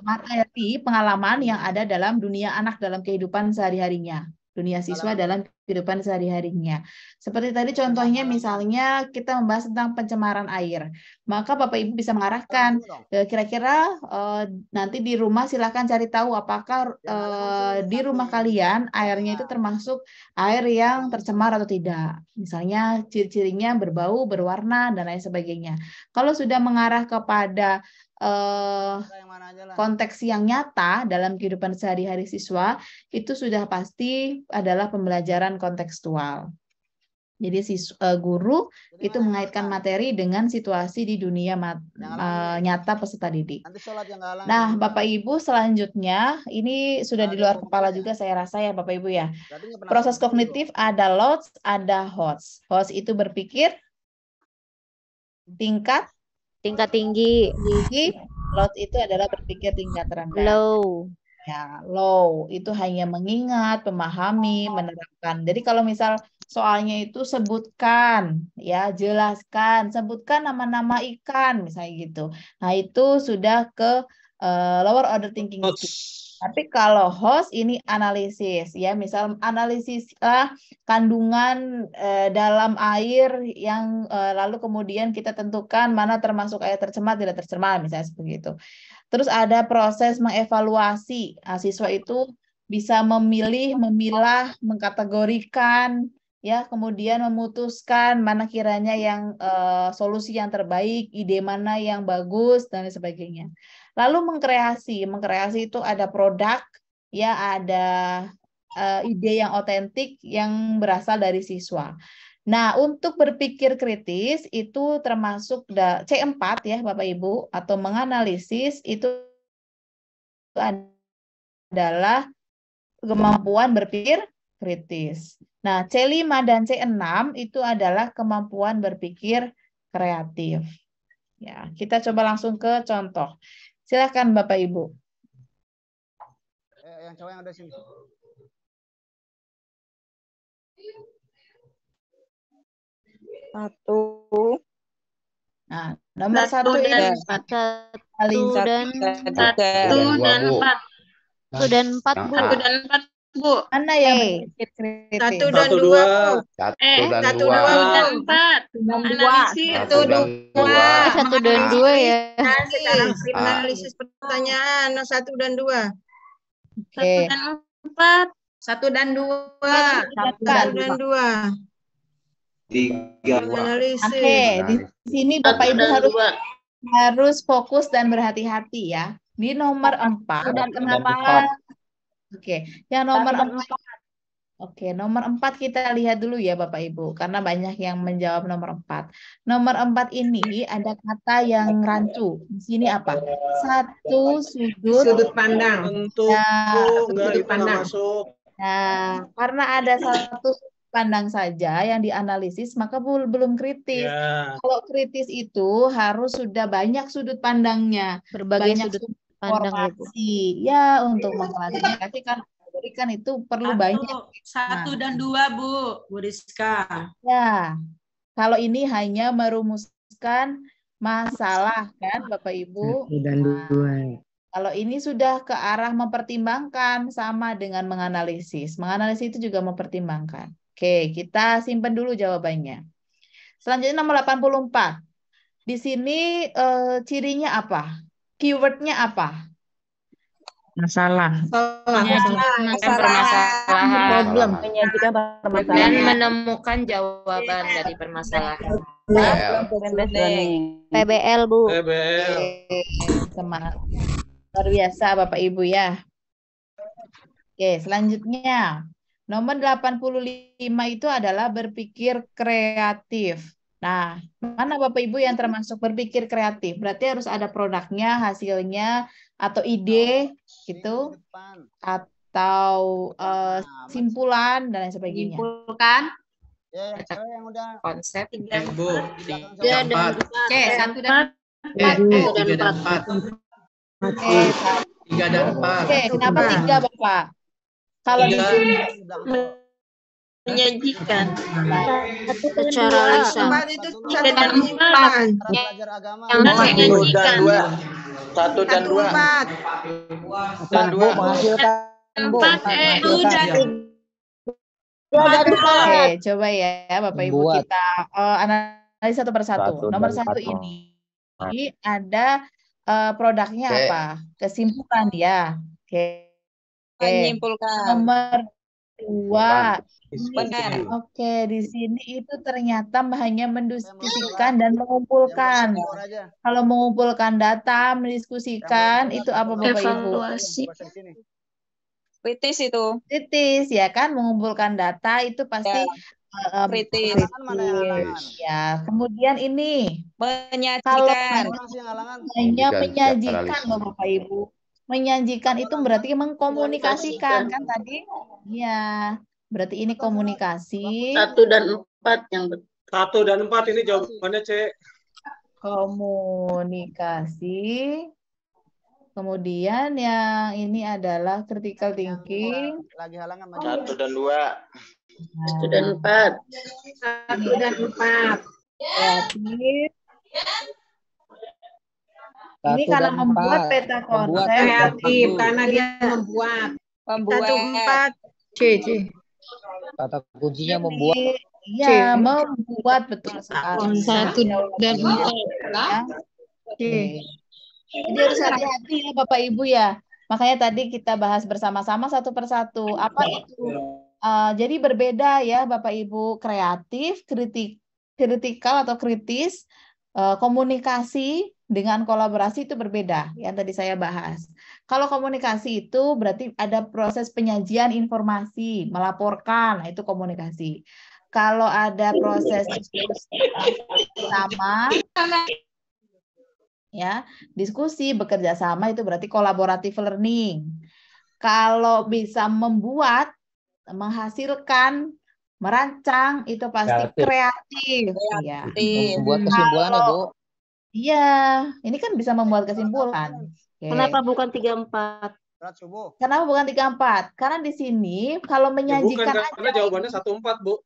materi pengalaman yang ada dalam dunia anak dalam kehidupan sehari-harinya. Dunia siswa dalam kehidupan sehari-harinya. Seperti tadi contohnya misalnya kita membahas tentang pencemaran air. Maka Bapak Ibu bisa mengarahkan kira-kira nanti di rumah silakan cari tahu apakah di rumah kalian airnya itu termasuk air yang tercemar atau tidak. Misalnya ciri-cirinya berbau, berwarna, dan lain sebagainya. Kalau sudah mengarah kepada konteks yang nyata dalam kehidupan sehari-hari siswa, itu sudah pasti adalah pembelajaran kontekstual. Jadi guru itu mengaitkan materi dengan situasi di dunia nyata peserta didik. Nah, Bapak Ibu, selanjutnya ini sudah di luar kepala juga saya rasa ya Bapak Ibu ya. Proses kognitif ada LOTS, ada HOTS. HOTS itu berpikir tingkat tinggi. LOTS itu adalah berpikir tingkat rendah. Low. Ya, low itu hanya mengingat, memahami, menerapkan. Jadi kalau misal soalnya itu sebutkan, ya jelaskan, sebutkan nama-nama ikan, misalnya gitu. Nah itu sudah ke lower order thinking. Tapi kalau host ini analisis, ya misal analisis kandungan dalam air yang lalu kemudian kita tentukan mana termasuk air tercemar, tidak tercemar, misalnya seperti itu. Terus ada proses mengevaluasi. Siswa itu bisa memilih, memilah, mengkategorikan, ya, kemudian memutuskan mana kiranya yang solusi yang terbaik, ide mana yang bagus, dan sebagainya. Lalu mengkreasi itu ada produk, ya, ada ide yang otentik yang berasal dari siswa. Nah, untuk berpikir kritis itu termasuk C4 ya Bapak Ibu, atau menganalisis itu adalah kemampuan berpikir kritis. Nah, C5 dan C6 itu adalah kemampuan berpikir kreatif. Ya, kita coba langsung ke contoh. Silakan Bapak Ibu. Yang cowok yang ada sini. Satu. Nah, nomor satu ini Satu dan empat. Bu. Mana yang berpikir kritis? 1 dan 2, Bu. 1 dan 2. 1 dan 4. Analisis. 1 dan 2 ya. Sekarang analisis pertanyaan 1 dan 2. Oke. 1 dan 4. 1 dan 2. 1 dan 2. 3. Analisis. Oke, di sini Bapak Ibu harus fokus dan berhati-hati ya. Di nomor 4. Kenapa? Oke, yang nomor 4. Oke, nomor 4 kita lihat dulu ya Bapak Ibu, karena banyak yang menjawab nomor 4. Nomor 4 ini ada kata yang rancu. Di sini apa? Satu sudut pandang. Sudut pandang. Nah, karena ada satu pandang saja yang dianalisis, maka belum kritis. Ya. Kalau kritis itu harus sudah banyak sudut pandangnya, Berbagai sudut pandang ya, Bu. Ya, untuk mengklasifikasi kan itu perlu banyak. 1 dan 2, Bu Rizka. Ya, kalau ini hanya merumuskan merumuskan masalah kan Bapak Ibu. Dan dua. Kalau ini sudah ke arah mempertimbangkan sama dengan menganalisis. Menganalisis itu juga mempertimbangkan. Oke, kita simpan dulu jawabannya. Selanjutnya nomor 84. Di sini cirinya apa? Keywordnya apa? Masalah. Problem. Menyajikan Dan permasalahan. menemukan jawaban dari permasalahan. PBL, Bu. PBL. Semangat. Luar biasa Bapak Ibu ya. Oke, selanjutnya. Nomor 85 itu adalah berpikir kreatif. Nah, mana Bapak Ibu yang termasuk berpikir kreatif? Berarti harus ada produknya, hasilnya, atau ide gitu, atau simpulan dan lain sebagainya. Simpulkan. Ya, yang udah Konsep. Bu. 1 dan 4. Oke, 3 dan 4. Oke, kenapa 3 Bapak? Kalau di sini Menyajikan. Secara lisan. Itu 3 dan 4. belajar agama. Yang menyajikan. 1 dan 2. 4. Dan 2. Menghasilkan, Bu. 4 Oke, coba ya Bapak Ibu Buat. kita analisa satu persatu. Satu Nomor dan 1 empat. ini ada produknya Oke. apa? Kesimpulan ya. Oke. Menyimpulkan. Nomor 2. Benar. Oke, di sini itu ternyata hanya mendiskusikan dan mengumpulkan. Kalau mengumpulkan data, mendiskusikan, itu apa Bapak Ibu? Evaluasi. Kritis itu. Kritis ya kan, mengumpulkan data itu pasti Kritis. Ya, kemudian ini kalau Menyajikan. hanya menyajikan loh Bapak Ibu. Menyajikan itu berarti mengkomunikasikan kan tadi? Ya, berarti ini komunikasi. 1 dan 4 yang betul. 1 dan 4 ini jawabannya C. Komunikasi. Kemudian yang ini adalah critical thinking. Lagi halangan 1 dan 2. 1 dan 4. 1 dan 4. Kreatif. Ini 1 karena dan membuat 4. peta konsep. Kreatif karena dia membuat. 1, 4. C. Kata kuncinya membuat. Iya, membuat betul sekali. 1 dan 4. Oke. Jadi harus hati-hati ya Bapak Ibu ya. Makanya tadi kita bahas bersama-sama satu persatu. Apa itu? Jadi berbeda ya Bapak Ibu, kreatif, kritikal atau kritis, komunikasi dengan kolaborasi itu berbeda yang tadi saya bahas. Kalau komunikasi itu berarti ada proses penyajian informasi, melaporkan, nah itu komunikasi. Kalau ada proses diskusi sama, ya diskusi bekerja sama itu berarti collaborative learning. Kalau bisa membuat, menghasilkan, merancang itu pasti kreatif. Ya. Membuat kesimpulan ya, Bu. Iya, ini kan bisa membuat kesimpulan. Oke. Kenapa bukan 3, 4? Kenapa bukan 3, 4? Karena di sini kalau menyajikan Bukan, karena jawabannya 1, 4, Bu.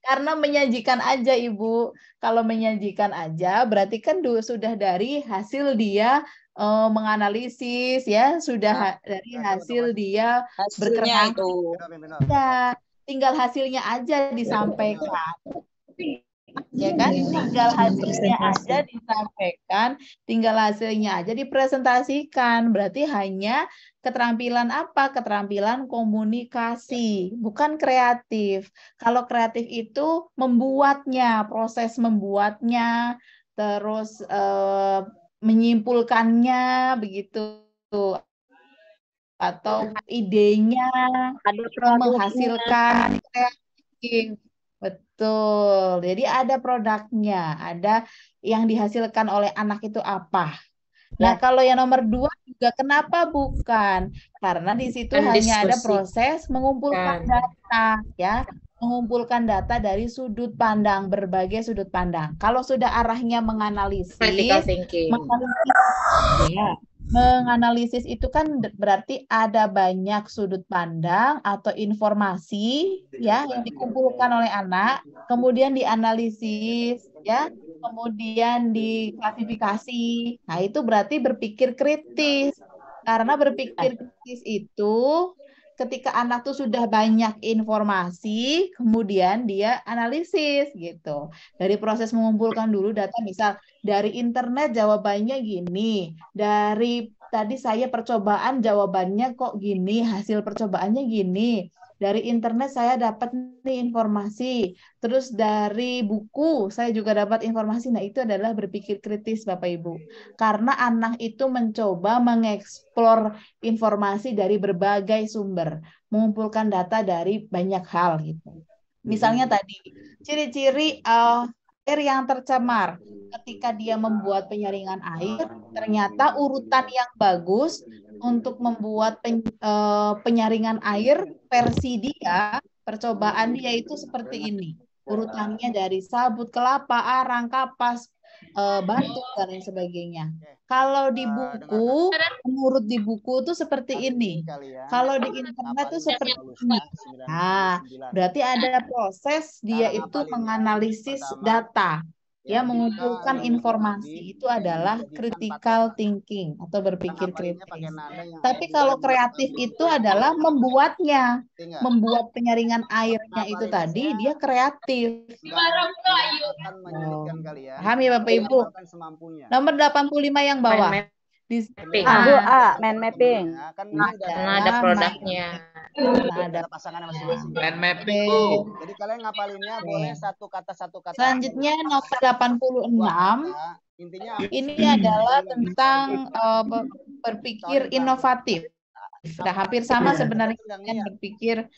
Karena menyajikan aja Ibu. Kalau menyajikan aja berarti kan sudah dari hasil dia menganalisis ya, sudah dari hasil dia berkenan. Ya, tinggal hasilnya aja disampaikan. Ya kan, tinggal hasilnya aja disampaikan, tinggal hasilnya aja dipresentasikan. Berarti hanya keterampilan apa? Keterampilan komunikasi, bukan kreatif. Kalau kreatif itu membuatnya, proses membuatnya, terus menyimpulkannya begitu, atau idenya, menghasilkan kreatif. Betul. Jadi ada produknya, ada yang dihasilkan oleh anak itu apa. Nah, kalau yang nomor 2 juga kenapa bukan? Karena di situ hanya ada proses mengumpulkan data, ya, mengumpulkan data dari sudut pandang, berbagai sudut pandang. Kalau sudah arahnya menganalisis, Critical thinking. ya, Menganalisis itu kan berarti ada banyak sudut pandang atau informasi ya yang dikumpulkan oleh anak, kemudian dianalisis ya, kemudian diklasifikasi. Nah, itu berarti berpikir kritis. Karena berpikir kritis itu ketika anak tuh sudah banyak informasi, kemudian dia analisis gitu. Dari proses mengumpulkan dulu data, misal dari internet jawabannya gini, dari tadi saya percobaan jawabannya kok gini, hasil percobaannya gini. Dari internet saya dapat nih informasi, terus dari buku saya juga dapat informasi. Nah, itu adalah berpikir kritis Bapak Ibu. Karena anak itu mencoba mengeksplor informasi dari berbagai sumber, mengumpulkan data dari banyak hal gitu. Misalnya tadi, ciri-ciri air yang tercemar. Ketika dia membuat penyaringan air, ternyata urutan yang bagus untuk membuat penyaringan air versi dia, percobaan dia itu seperti ini. Urutannya dari sabut kelapa, arang, kapas, batu, dan lain sebagainya. Kalau di buku, menurut di buku itu seperti ini. Kalau di internet itu seperti ini. Nah, berarti ada proses dia itu menganalisis data. Ya, mengumpulkan informasi itu adalah critical thinking atau berpikir kritis. Tapi kalau kreatif itu adalah membuatnya, membuat penyaringan airnya itu tadi dia kreatif. Paham ya Bapak Ibu? Nomor 85 yang bawah. Bu A, mind mapping. Karena ada produknya. Ada pasangan masing-masing. Mind mapping, Bu. Jadi kalian ngapalinnya boleh satu kata. Selanjutnya nomor 86. Ini adalah tentang berpikir inovatif. Sudah hampir sama sebenarnya dengan berpikir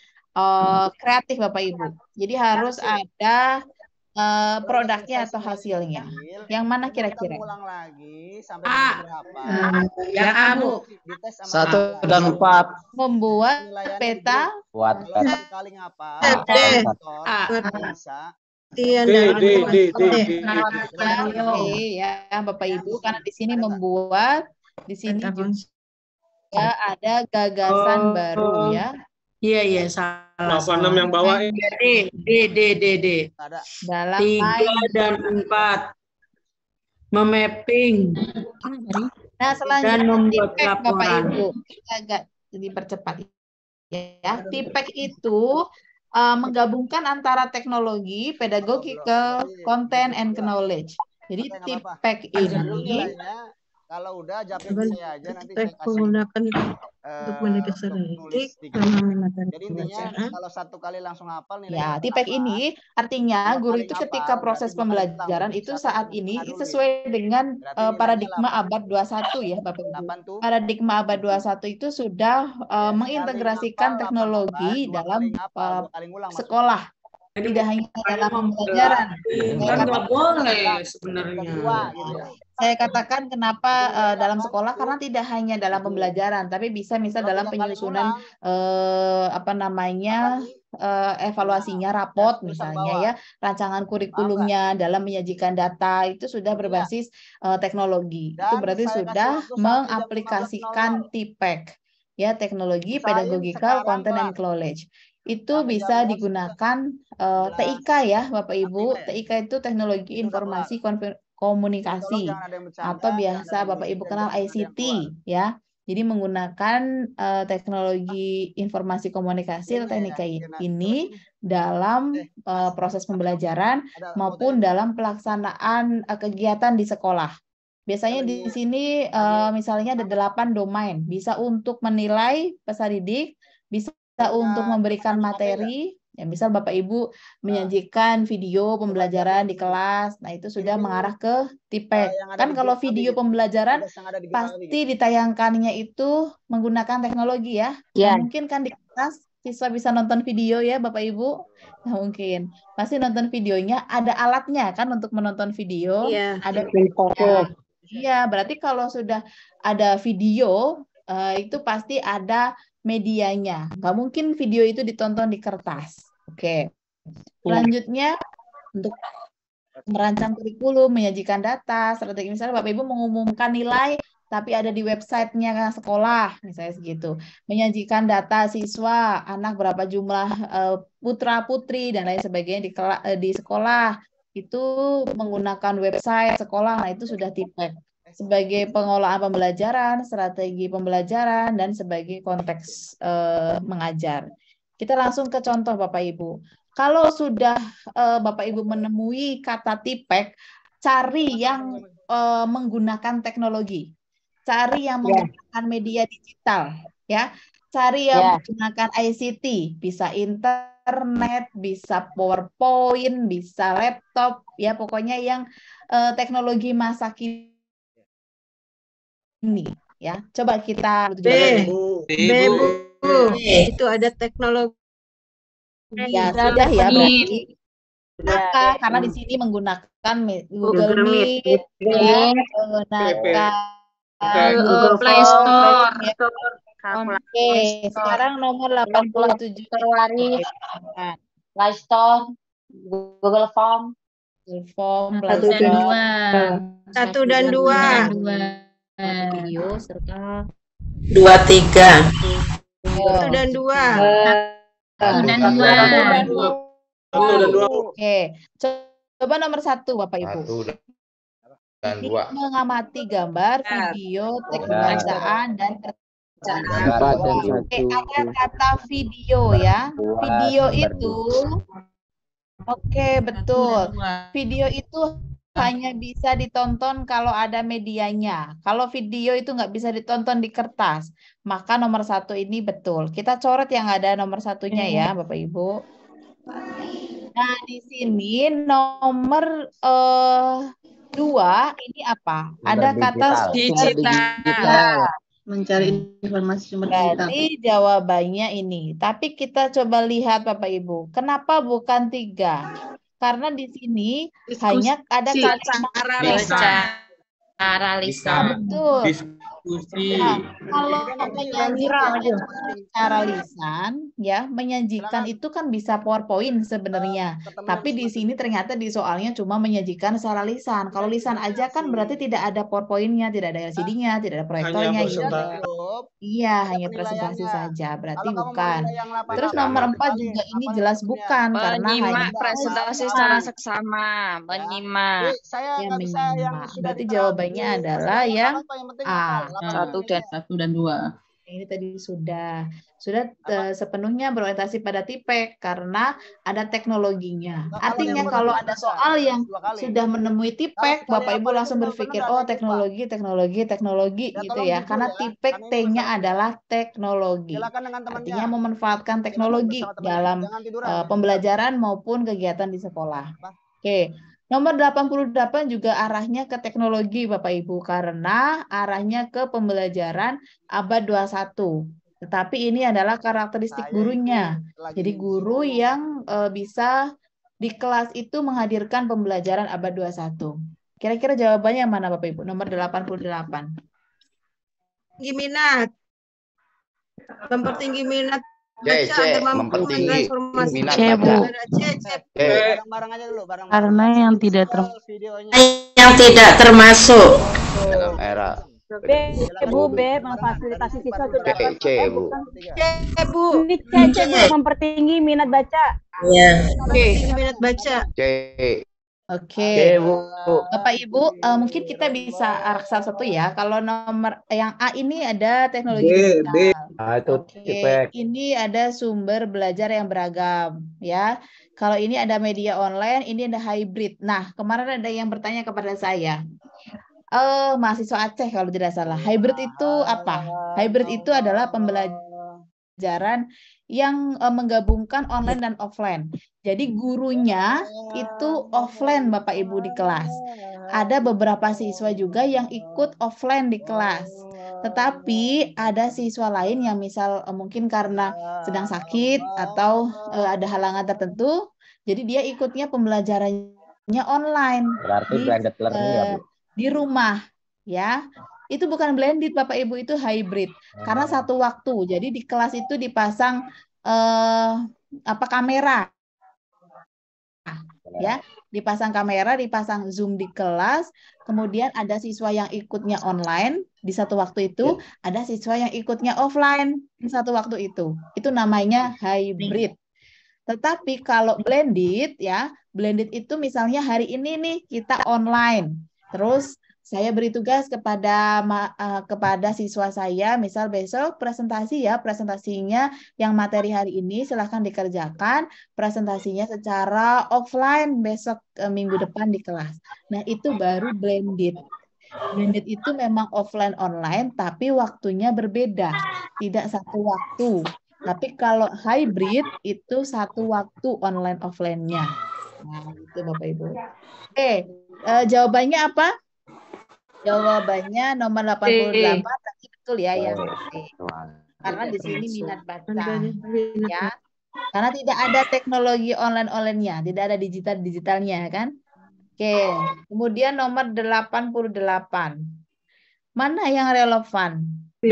kreatif Bapak Ibu. Jadi harus ada produknya atau hasilnya. Yang mana kira-kira? Yang A, Bu. 1 dan 4. Membuat peta. Buat ya Bapak Ibu, karena di sini membuat, di sini juga ada gagasan baru ya. Iya, salah. 86 yang bawah ini. D. Dalam 3 dan 4. Memapping. Nah, selanjutnya dan membuat TIPEC, Bapak laporan. Ibu. Kita agak dipercepat. Ya, TIPEC itu menggabungkan antara teknologi, pedagogical, content, and knowledge. Jadi TIPEC ini kalau udah jawabin saya aja, nanti saya kasih menggunakan dokumen tulis. Jadi intinya kalau satu kali langsung hafal nilai. Ya, TIPEC ini artinya guru itu ketika proses pembelajaran itu saat ini sesuai dengan paradigma abad 21 ya Bapak Ibu. Paradigma abad 21 itu sudah mengintegrasikan teknologi dalam sekolah. Tidak hanya dalam pembelajaran. Kan nggak boleh sebenarnya. Saya katakan kenapa dalam sekolah, karena tidak hanya dalam pembelajaran, tapi bisa misal dalam penyusunan evaluasinya, raport misalnya ya, rancangan kurikulumnya, dalam menyajikan data itu sudah berbasis teknologi. Itu berarti sudah mengaplikasikan TIPEC ya, teknologi, pedagogical, content, and knowledge. Itu bisa digunakan TIK ya Bapak Ibu. TIK itu teknologi informasi komunikasi atau biasa Bapak Ibu kenal ICT ya. Jadi menggunakan teknologi informasi komunikasi atau TIK ini dalam proses pembelajaran maupun dalam pelaksanaan kegiatan di sekolah. Biasanya di sini misalnya ada 8 domain, bisa untuk menilai peserta didik, bisa untuk memberikan materi, ya misal Bapak Ibu menyajikan video pembelajaran di kelas, nah itu sudah mengarah ke TIPEC. Kan kalau video pembelajaran pasti ditayangkannya itu menggunakan teknologi ya. Ya. Mungkin kan di kelas siswa bisa nonton video ya Bapak Ibu. Nah, mungkin pasti nonton videonya, ada alatnya kan untuk menonton video, ada iya, berarti kalau sudah ada video itu pasti ada medianya. Nggak mungkin video itu ditonton di kertas. Oke. Selanjutnya untuk merancang kurikulum, menyajikan data, strategi misalnya Bapak Ibu mengumumkan nilai tapi ada di websitenya sekolah, misalnya segitu. Menyajikan data siswa, anak berapa jumlah putra-putri dan lain sebagainya di sekolah. Itu menggunakan website sekolah, nah itu sudah TIPEK. Sebagai pengolahan pembelajaran, strategi pembelajaran, dan sebagai konteks mengajar. Kita langsung ke contoh Bapak Ibu. Kalau sudah Bapak Ibu menemui kata TIPEK, cari yang menggunakan teknologi. Cari yang menggunakan media digital, ya. Cari yang menggunakan ICT, bisa internet, bisa PowerPoint, bisa laptop, ya pokoknya yang teknologi masa kini, ya. Coba kita Bu. Itu ada teknologi. Ya sudah ya berarti. Kenapa? Karena di sini menggunakan Google Meet, ya, menggunakan Google Play Store. Oke, sekarang nomor 87 Play Store, Google Form. Google Form, Satu dan dua. 1 dan 2. Video serta 2, 3. 1 dan 2. 1 dan 2. Oke, coba nomor 1 Bapak Ibu. 1 dan 2. Mengamati gambar, video, teks bacaan, dan Oke, ada kata video ya. Video itu, oke betul. Video itu hanya bisa ditonton kalau ada medianya. Kalau video itu nggak bisa ditonton di kertas, maka nomor 1 ini betul. Kita coret yang ada nomor 1-nya ya, Bapak Ibu. Nah, di sini nomor 2 ini apa? Ada kata digital. Mencari informasi sumber digital. Berarti jawabannya ini. Tapi kita coba lihat Bapak Ibu. Kenapa bukan 3? Karena di sini hanya ada cara lisan. Betul. Diskusi. Nah, kalau menyajikan secara lisan, ya menyajikan itu kan bisa PowerPoint sebenarnya. Tapi di sini ternyata di soalnya cuma menyajikan secara lisan. Kalau lisan aja kan berarti tidak ada PowerPoint-nya, tidak ada LCD-nya, tidak ada proyektornya. Iya, hanya presentasi saja. Berarti bukan. Terus nomor 4 juga ini jelas bukan karena hanya presentasi secara seksama, menyimak. Ya, menyimak. Berarti jawabannya adalah yang A. 1 dan 2. Ini tadi sudah sepenuhnya berorientasi pada TIPEK karena ada teknologinya. Artinya kalau ada soal yang sudah menemui TIPEK, Bapak Ibu langsung berpikir, oh teknologi gitu ya. Karena TIPEK T-nya adalah teknologi. Artinya memanfaatkan teknologi dalam pembelajaran maupun kegiatan di sekolah. Oke. Nomor 88 juga arahnya ke teknologi Bapak Ibu karena arahnya ke pembelajaran abad 21. Tetapi ini adalah karakteristik gurunya. Jadi guru yang bisa di kelas itu menghadirkan pembelajaran abad 21. Kira-kira jawabannya mana Bapak Ibu? Nomor 88. Tinggi minat. Mempertinggi minat. Mempertinggi minat baca. Bareng-bareng aja dulu, bareng. Karena yang tidak termasuk. Dalam era Bu, memfasilitasi siswa untuk dapat Bu. Ini C, mempertinggi minat baca. Iya. Oke, minat baca. Oke, Bapak Ibu, mungkin kita bisa arah salah satu ya. Kalau nomor yang A ini ada teknologi digital. Oke, ini ada sumber belajar yang beragam, ya. Kalau ini ada media online, ini ada hybrid. Nah, kemarin ada yang bertanya kepada saya, mahasiswa Aceh kalau tidak salah. Hybrid itu apa? Hybrid itu adalah pembelajaran yang menggabungkan online dan offline. Jadi gurunya itu offline Bapak Ibu di kelas. Ada beberapa siswa juga yang ikut offline di kelas. Tetapi ada siswa lain yang misal mungkin karena sedang sakit atau ada halangan tertentu, jadi dia ikutnya pembelajarannya online. Berarti blended learning ya, Bu? Di rumah, ya. Itu bukan blended Bapak Ibu, itu hybrid. Karena satu waktu. Jadi di kelas itu dipasang kamera. Ya, dipasang kamera, dipasang Zoom di kelas, kemudian ada siswa yang ikutnya online, di satu waktu itu ada siswa yang ikutnya offline di satu waktu itu. Itu namanya hybrid. Tetapi kalau blended ya, blended itu misalnya hari ini nih kita online. Terus saya beri tugas kepada siswa saya, misal besok presentasi ya, presentasinya yang materi hari ini silahkan dikerjakan, presentasinya secara offline besok minggu depan di kelas. Nah itu baru blended. Blended itu memang offline online, tapi waktunya berbeda, tidak satu waktu. Tapi kalau hybrid itu satu waktu online offline-nya. Nah itu Bapak Ibu. Oke, jawabannya apa? Jawabannya nomor 88 tadi betul ya yang C. Karena di sini minat baca ya. Karena tidak ada teknologi online-nya, tidak ada digitalnya kan? Oke, kemudian nomor 88. Mana yang relevan? B.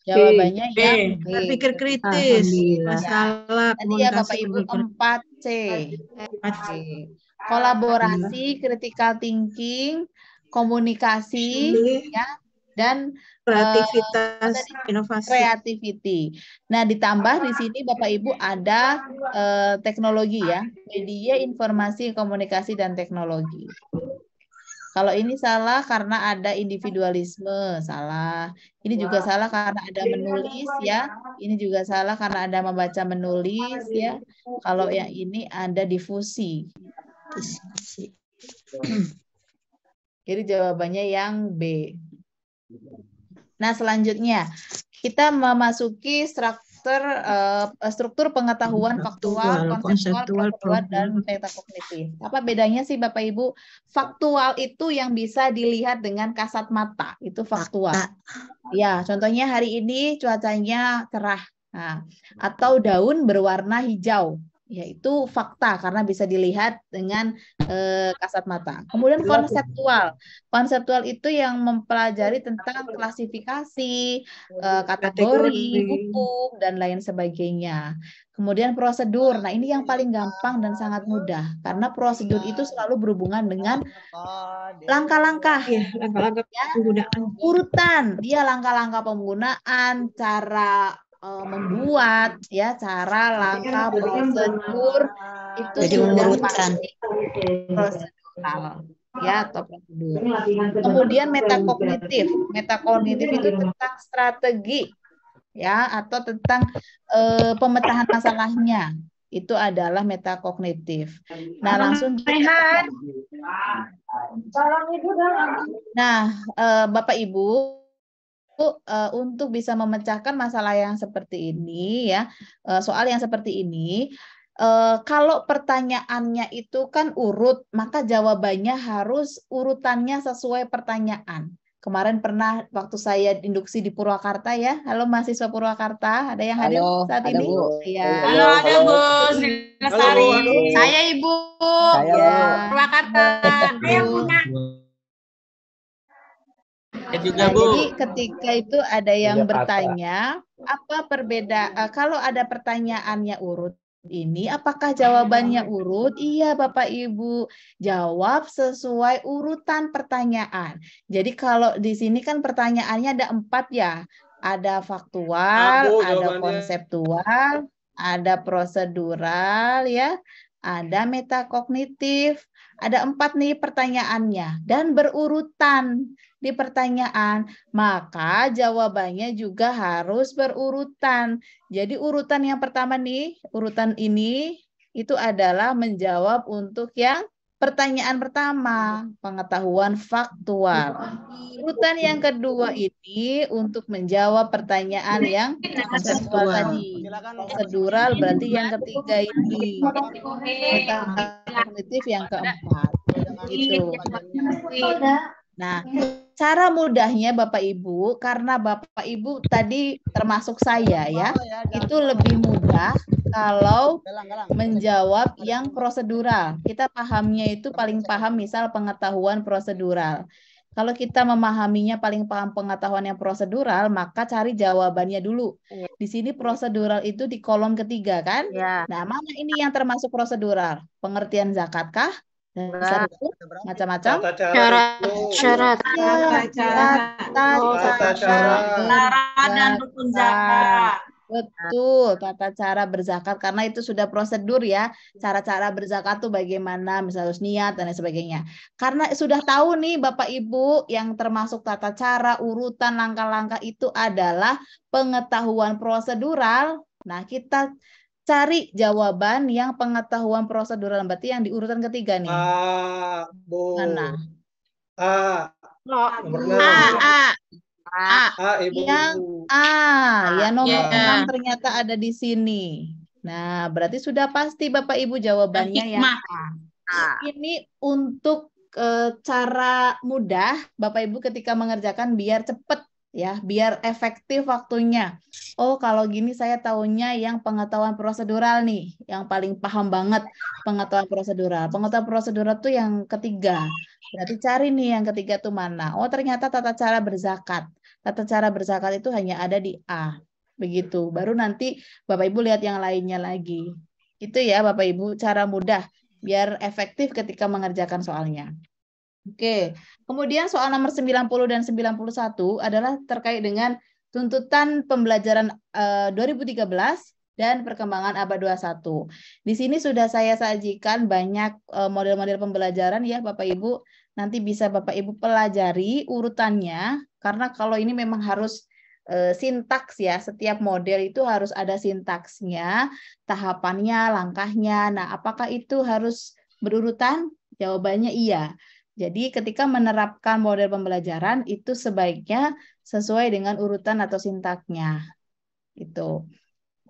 Jawabannya yang B. Berpikir kritis, masalah tadi ya Bapak Ibu 4C. Kolaborasi, critical thinking, komunikasi, ya, dan kreativitas, inovasi. Creativity. Nah, ditambah di sini Bapak Ibu ada teknologi ya, media, informasi, komunikasi, dan teknologi. Kalau ini salah karena ada individualisme, salah. Ini juga salah karena ada menulis ya. Ini juga salah karena ada membaca menulis ya. Kalau yang ini ada difusi. Jadi jawabannya yang B. Nah, selanjutnya kita memasuki struktur pengetahuan faktual, konseptual, prosedural, dan metakognitif. Apa bedanya sih Bapak Ibu? Faktual itu yang bisa dilihat dengan kasat mata, itu faktual. Ya, contohnya hari ini cuacanya cerah. Nah, atau daun berwarna hijau. Ya, itu fakta karena bisa dilihat dengan kasat mata. Kemudian konseptual. Konseptual itu yang mempelajari tentang klasifikasi, kategori, hukum, dan lain sebagainya. Kemudian prosedur. Nah, ini yang paling gampang dan sangat mudah. Karena prosedur itu selalu berhubungan dengan langkah-langkah. Langkah-langkah penggunaan. Urutan. Dia langkah-langkah penggunaan, cara membuat ya, cara, langkah, prosedur itu jadi sudah urutan prosedural ya, atau prosedur. Kemudian metakognitif. Metakognitif itu tentang strategi ya, atau tentang pemecahan masalahnya. Itu adalah metakognitif. Nah, langsung kita. Nah, Bapak Ibu, untuk bisa memecahkan masalah yang seperti ini ya, soal yang seperti ini, kalau pertanyaannya itu kan urut, maka jawabannya harus urutannya sesuai pertanyaan. Kemarin pernah waktu saya induksi di Purwakarta ya. Halo mahasiswa Purwakarta, ada yang hadir saat ini? Bu. Ya. Halo, ada Bu Sri Lestari. Saya Ibu. Ya. Purwakarta. Saya punya. Nah, jadi ketika itu ada yang bertanya, apa perbedaan kalau ada pertanyaannya urut ini, apakah jawabannya urut? Iya, Bapak Ibu, jawab sesuai urutan pertanyaan. Jadi kalau di sini kan pertanyaannya ada 4 ya, ada faktual, ada konseptual, ada prosedural ya, ada metakognitif, ada 4 nih pertanyaannya dan berurutan di pertanyaan, maka jawabannya juga harus berurutan. Jadi urutan yang pertama nih, urutan ini itu adalah menjawab untuk yang pertanyaan pertama, pengetahuan faktual. Urutan yang kedua ini untuk menjawab pertanyaan yang konseptual tadi. Prosedural berarti yang ketiga ini. Metakognitif yang keempat. Gitu. Nah, cara mudahnya Bapak Ibu, karena Bapak Ibu tadi termasuk saya ya, itu lebih mudah kalau menjawab yang prosedural. Kita pahamnya itu paling paham misal pengetahuan prosedural. Kalau kita memahaminya paling paham pengetahuan yang prosedural, maka cari jawabannya dulu. Di sini prosedural itu di kolom ketiga kan? Nah, mana ini yang termasuk prosedural? Pengertian zakatkah? Dasar hukum macam-macam. Syarat. Tata cara dan rukun zakat. Betul, tata cara berzakat karena itu sudah prosedur ya. Cara-cara berzakat tuh bagaimana, misalnya harus niat dan lain sebagainya. Karena sudah tahu nih Bapak Ibu yang termasuk tata cara, urutan, langkah-langkah itu adalah pengetahuan prosedural. Nah, kita cari jawaban yang pengetahuan prosedural, berarti yang di urutan ketiga nih. Mana? Nomor 6. Ibu. Yang ya nomor 6 ternyata ada di sini. Nah, berarti sudah pasti Bapak Ibu jawabannya yang A. Ini untuk cara mudah Bapak Ibu ketika mengerjakan biar cepat ya, biar efektif waktunya. Oh, kalau gini saya tahunya yang pengetahuan prosedural nih, yang paling paham banget pengetahuan prosedural. Pengetahuan prosedural tuh yang ketiga. Berarti cari nih yang ketiga tuh mana? Oh, ternyata tata cara berzakat. Tata cara berzakat itu hanya ada di A. Begitu. Baru nanti Bapak Ibu lihat yang lainnya lagi. Itu ya Bapak Ibu cara mudah biar efektif ketika mengerjakan soalnya. Oke. Kemudian soal nomor 90 dan 91 adalah terkait dengan tuntutan pembelajaran 2013 dan perkembangan abad 21. Di sini sudah saya sajikan banyak model-model pembelajaran ya Bapak Ibu. Nanti bisa Bapak Ibu pelajari urutannya, karena kalau ini memang harus sintaks ya, setiap model itu harus ada sintaksnya, tahapannya, langkahnya. Nah, apakah itu harus berurutan? Jawabannya iya. Jadi ketika menerapkan model pembelajaran itu sebaiknya sesuai dengan urutan atau sintaknya. Itu.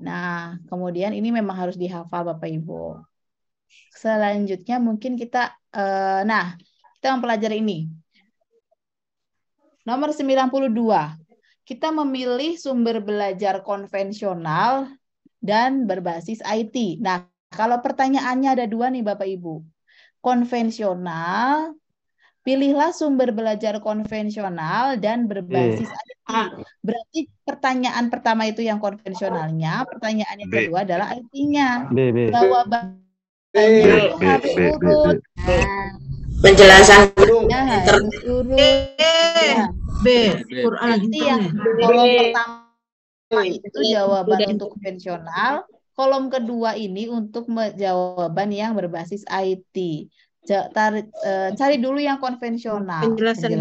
Nah, kemudian ini memang harus dihafal Bapak Ibu. Selanjutnya mungkin kita kita mempelajari ini. Nomor 92. Kita memilih sumber belajar konvensional dan berbasis IT. Nah, kalau pertanyaannya ada dua nih Bapak Ibu. Konvensional, pilihlah sumber belajar konvensional dan berbasis IT. Berarti pertanyaan pertama itu yang konvensionalnya, pertanyaan yang kedua adalah IT-nya. Jawabannya harus urut. Penjelasan harus urut. Quran yang kolom pertama itu jawaban untuk konvensional, kolom kedua ini untuk jawaban yang berbasis IT. Cari dulu yang konvensional. Penjelasan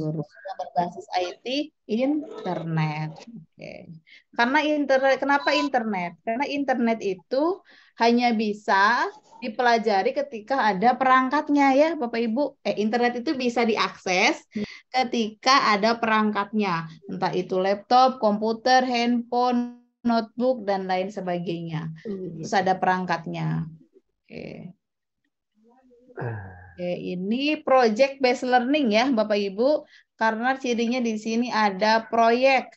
guru. Yang berbasis IT, internet. Oke. Karena internet, kenapa internet? Karena internet itu hanya bisa dipelajari ketika ada perangkatnya ya Bapak Ibu. Internet itu bisa diakses ketika ada perangkatnya. Entah itu laptop, komputer, handphone, notebook, dan lain sebagainya. Terus ada perangkatnya. Oke. Oke, ini project based learning ya Bapak Ibu, karena cirinya di sini ada proyek,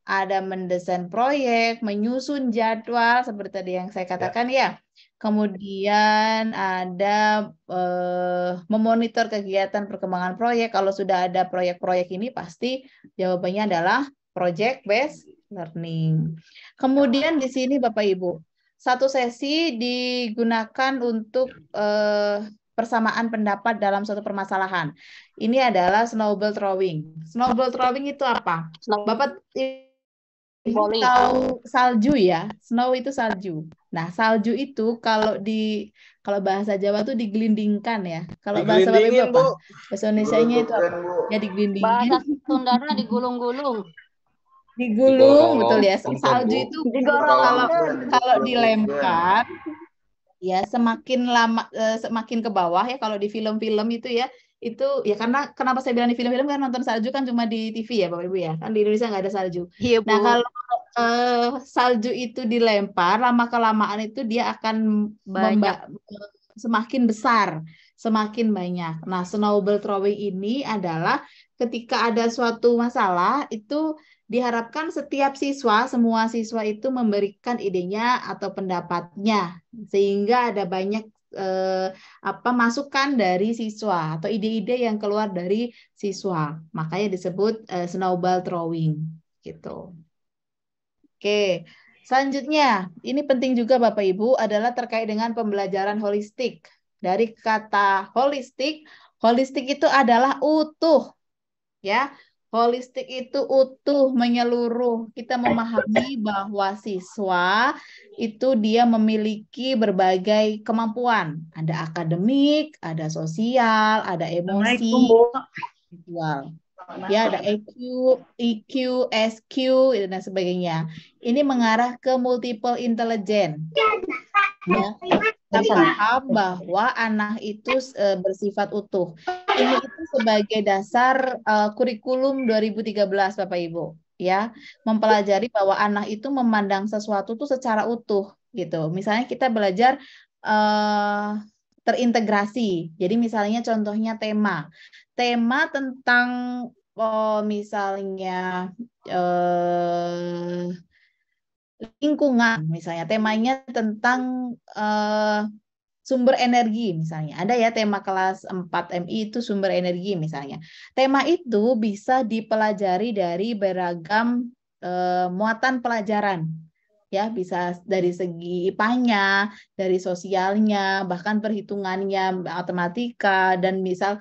ada mendesain proyek, menyusun jadwal seperti tadi yang saya katakan ya. Kemudian ada memonitor kegiatan perkembangan proyek. Kalau sudah ada proyek-proyek ini pasti jawabannya adalah project based learning. Kemudian di sini Bapak Ibu, satu sesi digunakan untuk persamaan pendapat dalam suatu permasalahan. Ini adalah snowball throwing. Snowball throwing itu apa? Bapak tahu salju ya? Snow itu salju. Nah, salju itu kalau bahasa Jawa tuh digelindingkan ya. Kalau bahasa Bapak Ibu apa? Bahasa Indonesianya itu apa? Ya digelindingin. Bahasa Sundanya digulung-gulung. Digulung, betul ya. Salju itu kalau dilempar ya semakin lama semakin ke bawah ya. Kalau di film-film itu ya, itu ya karena kenapa saya bilang di film-film kan nonton salju kan cuma di TV ya Bapak Ibu ya, kan di Indonesia nggak ada salju. Iya, Bu. Nah kalau salju itu dilempar lama kelamaan itu dia akan semakin besar, semakin banyak. Nah snowball throwing ini adalah ketika ada suatu masalah itu diharapkan setiap siswa, semua siswa itu memberikan idenya atau pendapatnya sehingga ada banyak masukan dari siswa atau ide-ide yang keluar dari siswa. Makanya disebut snowball throwing gitu. Oke, selanjutnya ini penting juga Bapak Ibu adalah terkait dengan pembelajaran holistik Dari kata holistik, holistik itu adalah utuh, ya. Holistik itu utuh, menyeluruh. Kita memahami bahwa siswa itu dia memiliki berbagai kemampuan. Ada akademik, ada sosial, ada emosi, spiritual. Ya, ada EQ, SQ, dan sebagainya. Ini mengarah ke multiple intelligence. Ya, kita paham bahwa anak itu bersifat utuh. Ini itu sebagai dasar kurikulum 2013, Bapak Ibu. Ya, mempelajari bahwa anak itu memandang sesuatu tuh secara utuh, gitu. Misalnya kita belajar terintegrasi. Jadi misalnya contohnya tema tentang misalnya lingkungan, misalnya temanya tentang sumber energi misalnya. Ada ya tema kelas 4 MI itu sumber energi misalnya. Tema itu bisa dipelajari dari beragam muatan pelajaran. Ya, bisa dari segi IPA-nya, dari sosialnya, bahkan perhitungannya, matematika, dan bisa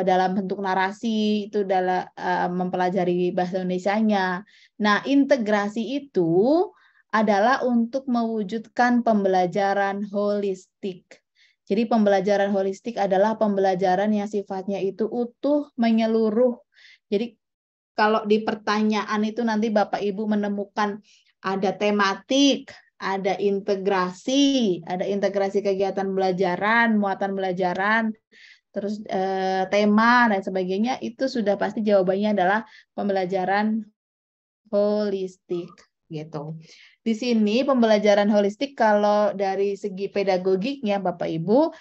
dalam bentuk narasi itu dalam mempelajari bahasa Indonesianya. Nah, integrasi itu adalah untuk mewujudkan pembelajaran holistik. Jadi pembelajaran holistik adalah pembelajaran yang sifatnya itu utuh, menyeluruh. Jadi kalau di pertanyaan itu nanti Bapak Ibu menemukan ada tematik, ada integrasi kegiatan belajaran, muatan belajaran, terus tema dan sebagainya, itu sudah pasti jawabannya adalah pembelajaran holistik gitu. Di sini pembelajaran holistik kalau dari segi pedagogiknya Bapak Ibu,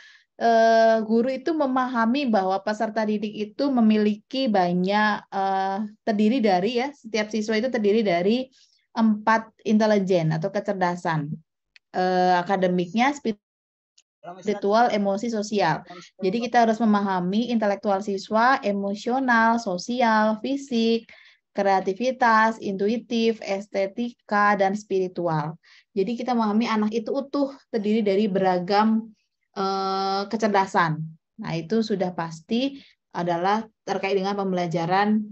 guru itu memahami bahwa peserta didik itu memiliki banyak terdiri dari setiap siswa itu terdiri dari 4 intelijen atau kecerdasan, akademiknya, spiritual, emosi, sosial. Jadi kita harus memahami intelektual siswa, emosional, sosial, fisik, kreativitas, intuitif, estetika, dan spiritual. Jadi kita memahami anak itu utuh, terdiri dari beragam kecerdasan. Nah, itu sudah pasti adalah terkait dengan pembelajaran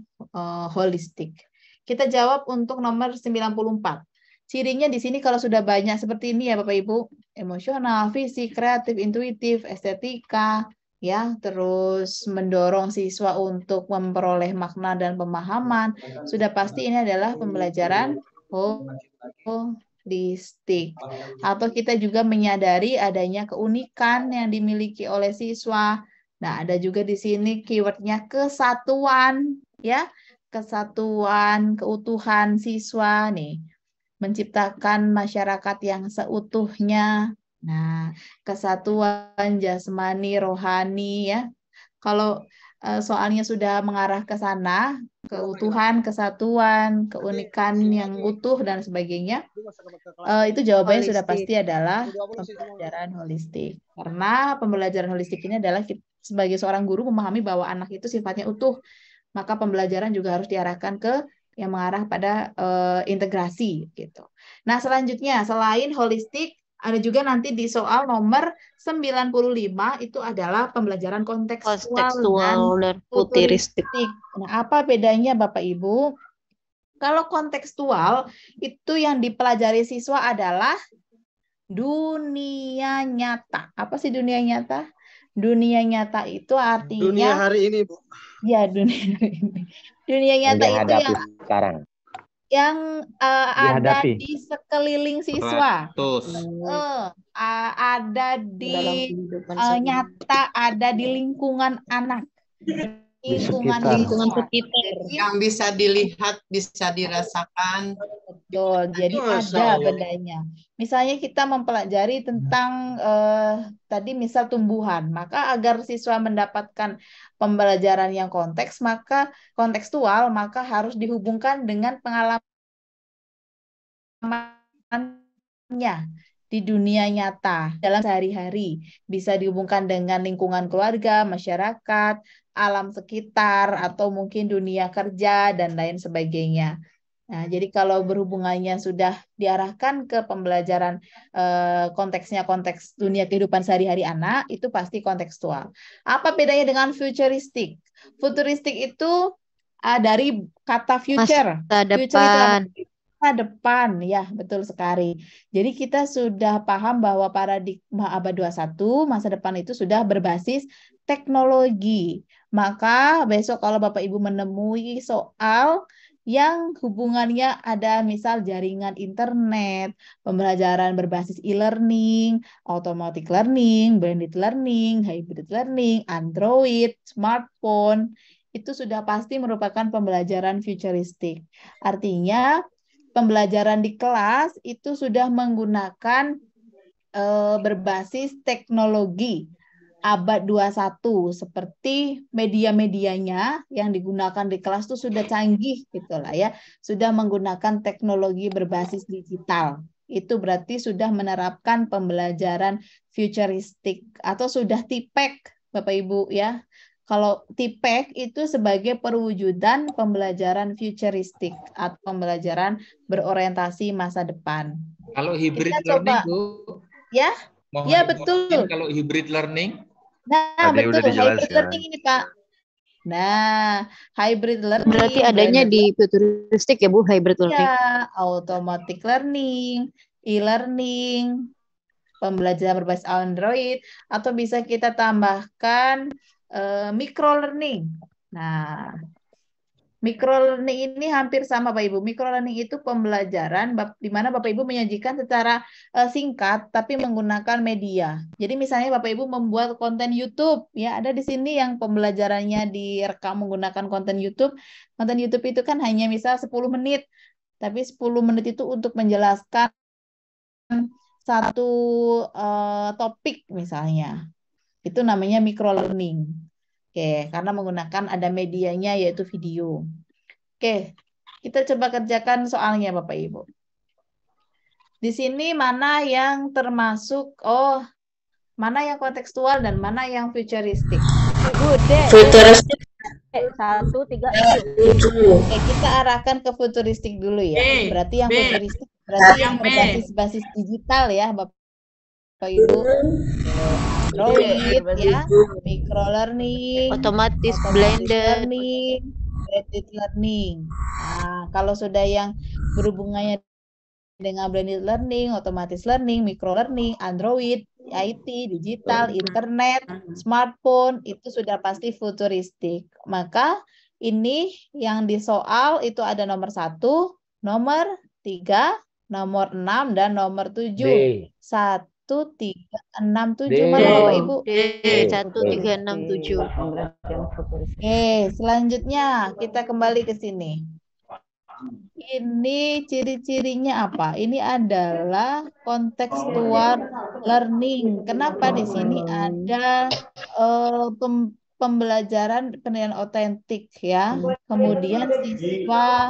holistik. Kita jawab untuk nomor 94. Cirinya di sini kalau sudah banyak seperti ini ya Bapak Ibu, emosional, fisik, kreatif, intuitif, estetika, ya, terus mendorong siswa untuk memperoleh makna dan pemahaman, sudah pasti ini adalah pembelajaran holistik. Atau kita juga menyadari adanya keunikan yang dimiliki oleh siswa. Nah, ada juga di sini keywordnya kesatuan, ya. Kesatuan, keutuhan siswa nih, menciptakan masyarakat yang seutuhnya. Nah, kesatuan jasmani, rohani ya. Kalau soalnya sudah mengarah ke sana, keutuhan, kesatuan, keunikan yang utuh dan sebagainya, itu jawabannya sudah pasti adalah pembelajaran holistik. Karena pembelajaran holistik ini adalah sebagai seorang guru memahami bahwa anak itu sifatnya utuh, maka pembelajaran juga harus diarahkan ke yang mengarah pada integrasi gitu. Nah, selanjutnya selain holistik ada juga nanti di soal nomor 95 itu adalah pembelajaran kontekstual dan futuristik. Nah, apa bedanya Bapak Ibu? Kalau kontekstual itu yang dipelajari siswa adalah dunia nyata. Apa sih dunia nyata? Dunia nyata itu artinya dunia hari ini, Bu. Ya, dunia ini. Dunia nyata itu yang sekarang. Yang ada di sekeliling siswa. Ada di nyata, ada di lingkungan anak. Lingkungan sekitar. Yang bisa dilihat, bisa dirasakan. Betul, jadi ada bedanya. Misalnya kita mempelajari tentang tadi misal tumbuhan, maka agar siswa mendapatkan pembelajaran yang kontekstual, maka harus dihubungkan dengan pengalamannya di dunia nyata dalam sehari-hari. Bisa dihubungkan dengan lingkungan keluarga, masyarakat, alam sekitar, atau mungkin dunia kerja, dan lain sebagainya. Nah, jadi kalau berhubungannya sudah diarahkan ke pembelajaran konteksnya konteks dunia kehidupan sehari-hari anak, itu pasti kontekstual. Apa bedanya dengan futuristik? Futuristik itu dari kata future. Masa Future itu apa? depan. Masa depan, ya betul sekali. Jadi kita sudah paham bahwa paradigma abad 21, masa depan itu sudah berbasis teknologi. Maka besok kalau Bapak Ibu menemui soal yang hubungannya ada misal jaringan internet, pembelajaran berbasis e-learning, automatic learning, blended learning, hybrid learning, Android, smartphone, itu sudah pasti merupakan pembelajaran futuristik. Artinya pembelajaran di kelas itu sudah menggunakan berbasis teknologi abad 21 seperti media-medianya yang digunakan di kelas itu sudah canggih gitulah ya, sudah menggunakan teknologi berbasis digital. Itu berarti sudah menerapkan pembelajaran futuristik atau sudah TIPEK Bapak Ibu ya. Kalau TIPEK itu sebagai perwujudan pembelajaran futuristik atau pembelajaran berorientasi masa depan. Kalau hybrid Kita learning, coba. Bu. Ya? Mohon Ya betul. kalau hybrid learning. Nah, betul. Hybrid learning ini, Pak. Nah, hybrid learning. Berarti adanya di futuristik ya, Bu, hybrid learning. Ya, automatic learning, e-learning, pembelajaran berbasis Android, atau bisa kita tambahkan micro learning. Nah, micro learning ini hampir sama Bapak Ibu. Micro learning itu pembelajaran di mana Bapak Ibu menyajikan secara singkat tapi menggunakan media. Jadi misalnya Bapak Ibu membuat konten YouTube, ya ada di sini yang pembelajarannya direkam menggunakan konten YouTube. Konten YouTube itu kan hanya misal 10 menit. Tapi 10 menit itu untuk menjelaskan satu topik misalnya. Itu namanya micro learning. Oke, karena menggunakan ada medianya yaitu video. Oke, kita coba kerjakan soalnya Bapak Ibu. Di sini mana yang termasuk, mana yang kontekstual dan mana yang futuristik? Futuristik. 1, 3, 7. Oke, kita arahkan ke futuristik dulu ya. Berarti yang futuristik berarti yang berbasis digital ya Bapak Ibu. Android ya, micro learning, otomatis blended learning, blended learning. Nah, kalau sudah yang berhubungannya dengan blended learning, otomatis learning, micro learning, Android, IT, digital, internet, smartphone, itu sudah pasti futuristik. Maka ini yang disoal itu ada nomor 1, nomor 3, nomor 6, dan nomor 7. 1, 3, 6, 7. Mana Bapak Ibu? D. 1, 3, 6, 7. Oke, selanjutnya kita kembali ke sini. Ini ciri-cirinya apa? Ini adalah contextual learning. Kenapa di sini ada pembelajaran penilaian otentik ya. Kemudian siswa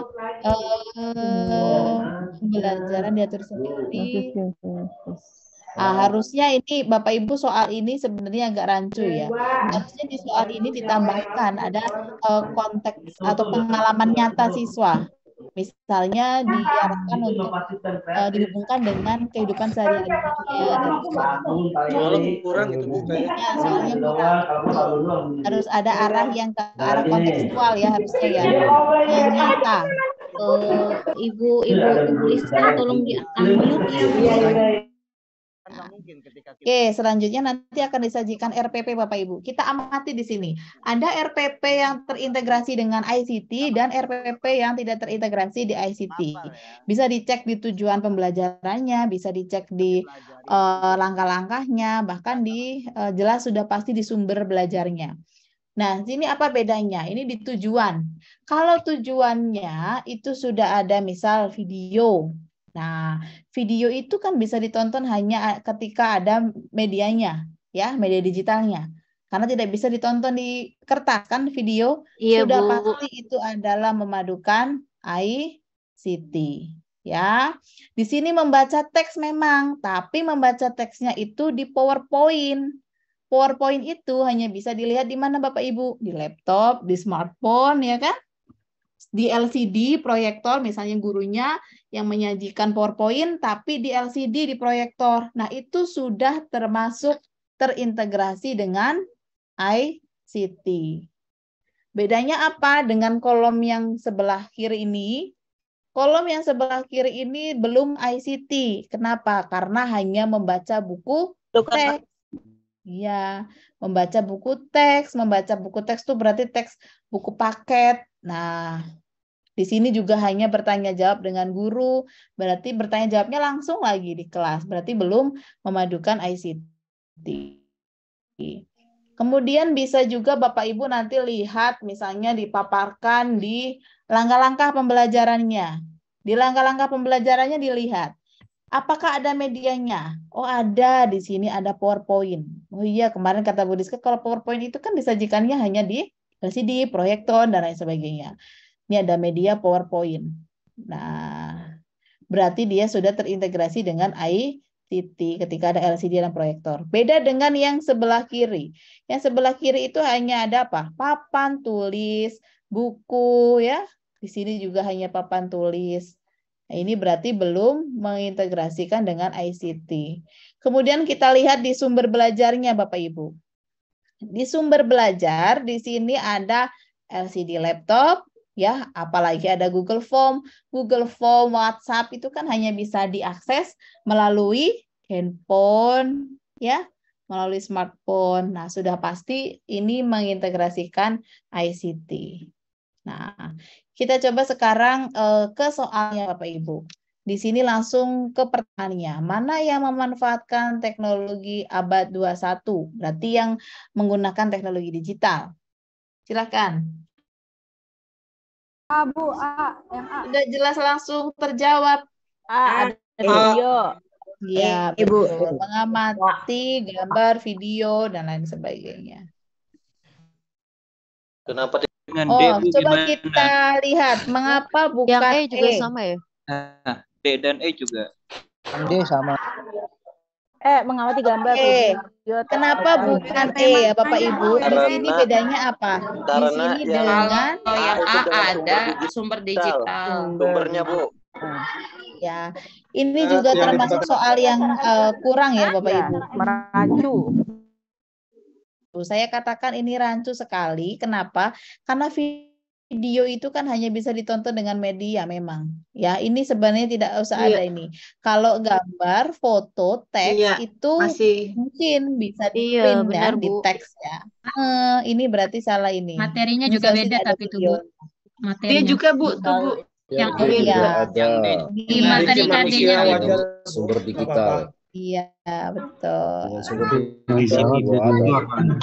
pembelajaran diatur sendiri. Harusnya ini Bapak Ibu soal ini sebenarnya agak rancu ya. Harusnya di soal ini ditambahkan ada konteks atau pengalaman nyata siswa. Misalnya diarahkan untuk dihubungkan dengan kehidupan sehari-hari. Soalnya kurang itu Bu kayaknya. Soalnya kurang. Harus ada arah yang ke arah kontekstual ya harusnya ya. Yang nyata. Ibu Lisa tolong di-unmute ya. Oke, selanjutnya nanti akan disajikan RPP Bapak Ibu. Kita amati di sini. Ada RPP yang terintegrasi dengan ICT dan RPP yang tidak terintegrasi di ICT. Bisa dicek di tujuan pembelajarannya, bisa dicek di langkah-langkahnya, bahkan jelas sudah pasti di sumber belajarnya. Nah, sini apa bedanya? Ini di tujuan. Kalau tujuannya itu sudah ada misal video. Nah, video itu kan bisa ditonton hanya ketika ada medianya, ya, media digitalnya. Karena tidak bisa ditonton di kertas kan video. Iya, sudah Bu. pasti itu adalah memadukan ICT, ya. Di sini membaca teks memang, tapi membaca teksnya itu di PowerPoint. PowerPoint itu hanya bisa dilihat di mana Bapak Ibu? Di laptop, di smartphone, ya kan? di LCD proyektor, misalnya gurunya yang menyajikan PowerPoint, tapi di LCD di proyektor. Nah, itu sudah termasuk terintegrasi dengan ICT. Bedanya apa dengan kolom yang sebelah kiri ini? Kolom yang sebelah kiri ini belum ICT. Kenapa? Karena hanya membaca buku teks. Ya, membaca buku teks. Membaca buku teks itu berarti teks buku paket. Nah, di sini juga hanya bertanya jawab dengan guru. Berarti bertanya jawabnya langsung lagi di kelas. Berarti belum memadukan ICT. Kemudian bisa juga Bapak Ibu nanti lihat misalnya dipaparkan di langkah-langkah pembelajarannya. Di langkah-langkah pembelajarannya dilihat. Apakah ada medianya? Oh ada, di sini ada PowerPoint. Oh iya, kemarin kata Bu Diska, kalau PowerPoint itu kan disajikannya hanya di LCD, proyektor, dan lain sebagainya. Ini ada media PowerPoint. Nah, berarti dia sudah terintegrasi dengan ICT ketika ada LCD dan proyektor. Beda dengan yang sebelah kiri. Yang sebelah kiri itu hanya ada apa? Papan tulis, buku ya. Di sini juga hanya papan tulis. Nah, ini berarti belum mengintegrasikan dengan ICT. Kemudian kita lihat di sumber belajarnya Bapak Ibu. Di sumber belajar di sini ada LCD laptop, ya, apalagi ada Google Form. Google Form, WhatsApp itu kan hanya bisa diakses melalui handphone, ya, melalui smartphone. Nah, sudah pasti ini mengintegrasikan ICT. Nah, kita coba sekarang ke soalnya Bapak Ibu. Di sini langsung ke pertanyaannya. Mana yang memanfaatkan teknologi abad 21? Berarti yang menggunakan teknologi digital. Silakan. A, Bu, A, yang A. Sudah jelas langsung terjawab. A, ada video. Iya, Ibu. Mengamati gambar, video, dan lain sebagainya. Kenapa dengan Oh, coba kita lihat. Mengapa bukan Yang E juga E? sama ya? Nah, D dan E juga. D sama. Mengamati gambar. Video. Kenapa bukan E ya Bapak Ibu? Di sini bedanya apa? Di sini dengan yang A ada sumber digital. Sumbernya Bu. Ya, ini juga termasuk soal yang kurang ya Bapak Ibu. Merancu. Saya katakan ini rancu sekali. Kenapa? Karena video itu kan hanya bisa ditonton dengan media memang. Ya, ini sebenarnya tidak usah ada ini. Kalau gambar, foto, teks itu mungkin bisa di-print benar, di Bu. teks ya. Ini berarti salah ini. Materinya juga beda tapi itu Bu. Materinya. Dia juga Bu, tuh Bu. Yang Iya, ada di materi KD-nya Bu. sumber digital. Iya, betul. Dengan sumber digital ada.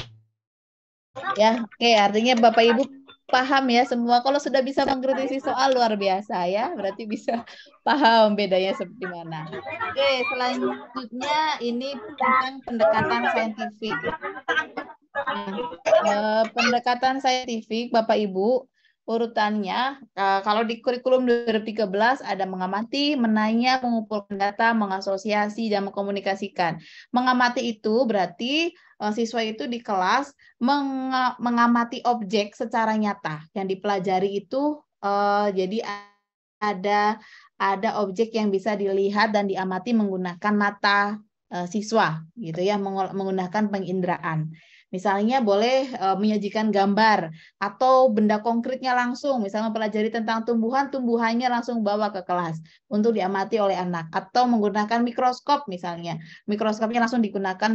Ya, oke, artinya Bapak Ibu paham ya semua. Kalau sudah bisa mengkritisi soal luar biasa ya, berarti bisa paham bedanya seperti mana. Oke, selanjutnya ini tentang pendekatan saintifik. Pendekatan saintifik Bapak Ibu, urutannya kalau di kurikulum 2013 ada mengamati, menanya, mengumpulkan data, mengasosiasi, dan mengkomunikasikan. Mengamati itu berarti siswa itu di kelas mengamati objek secara nyata. Yang dipelajari itu jadi ada objek yang bisa dilihat dan diamati menggunakan mata siswa, gitu ya, menggunakan penginderaan. Misalnya boleh menyajikan gambar atau benda konkretnya langsung, misalnya mempelajari tentang tumbuhan, tumbuhannya langsung bawa ke kelas untuk diamati oleh anak, atau menggunakan mikroskop misalnya, mikroskopnya langsung digunakan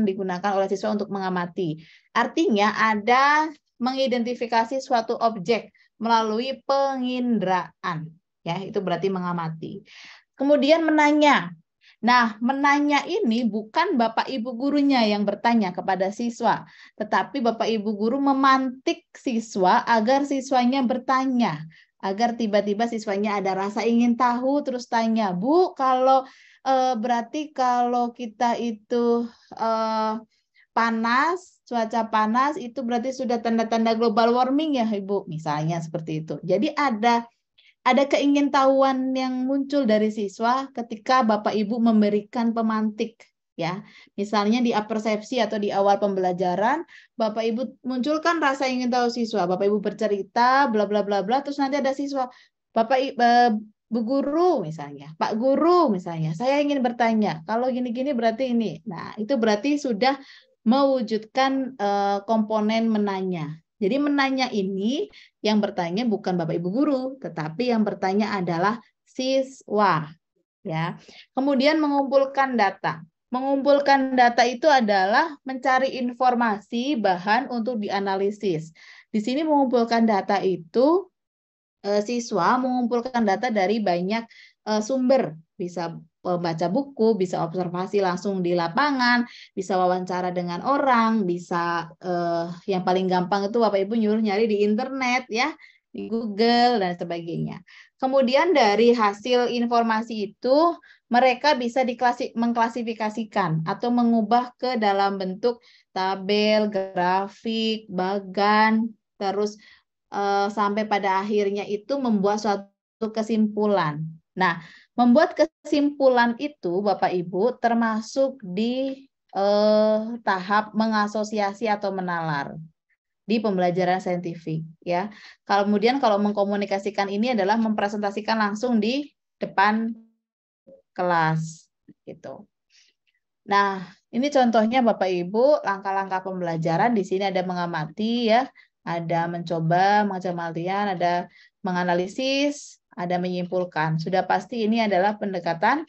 oleh siswa untuk mengamati. Artinya ada mengidentifikasi suatu objek melalui penginderaan, ya itu berarti mengamati. Kemudian menanya. Nah, menanya ini bukan Bapak Ibu gurunya yang bertanya kepada siswa, tetapi Bapak Ibu guru memantik siswa agar siswanya bertanya, agar tiba-tiba siswanya ada rasa ingin tahu terus tanya, Bu, kalau berarti kalau kita itu panas, cuaca panas itu berarti sudah tanda-tanda global warming ya, Ibu, misalnya seperti itu. Jadi ada keingintahuan yang muncul dari siswa ketika Bapak Ibu memberikan pemantik Ya, misalnya di persepsi atau di awal pembelajaran, Bapak Ibu munculkan rasa ingin tahu siswa. Bapak Ibu bercerita, bla bla bla bla, terus nanti ada siswa, Bu Guru misalnya, Pak Guru misalnya, saya ingin bertanya, kalau gini-gini berarti ini. Nah, itu berarti sudah mewujudkan komponen menanya. Jadi menanya ini yang bertanya bukan Bapak Ibu Guru, tetapi yang bertanya adalah siswa. Ya. Kemudian mengumpulkan data. Mengumpulkan data itu adalah mencari informasi bahan untuk dianalisis. Di sini mengumpulkan data itu siswa mengumpulkan data dari banyak sumber, bisa baca buku, bisa observasi langsung di lapangan, bisa wawancara dengan orang, bisa yang paling gampang itu Bapak Ibu nyuruh nyari di internet ya, di Google dan sebagainya. Kemudian dari hasil informasi itu mereka bisa mengklasifikasikan atau mengubah ke dalam bentuk tabel, grafik, bagan, terus sampai pada akhirnya itu membuat suatu kesimpulan. Nah, membuat kesimpulan itu Bapak Ibu termasuk di tahap mengasosiasi atau menalar di pembelajaran saintifik ya. Kemudian kalau mengkomunikasikan ini adalah mempresentasikan langsung di depan kelas gitu. Nah, ini contohnya Bapak Ibu langkah-langkah pembelajaran. Di sini ada mengamati ya, ada mencoba, mengamatian, ada menganalisis, ada menyimpulkan. Sudah pasti ini adalah pendekatan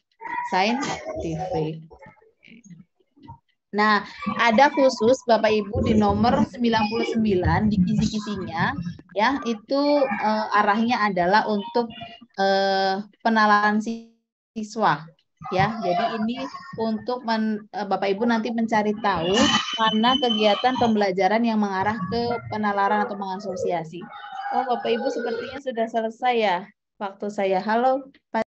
saintifik. Nah, ada khusus Bapak Ibu di nomor 99 di kisi-kisinya ya, itu arahnya adalah untuk penalaran siswa ya. Jadi ini untuk Bapak Ibu nanti mencari tahu mana kegiatan pembelajaran yang mengarah ke penalaran atau mengasosiasi. Oh, Bapak Ibu sepertinya sudah selesai ya waktu saya. Halo, Pak.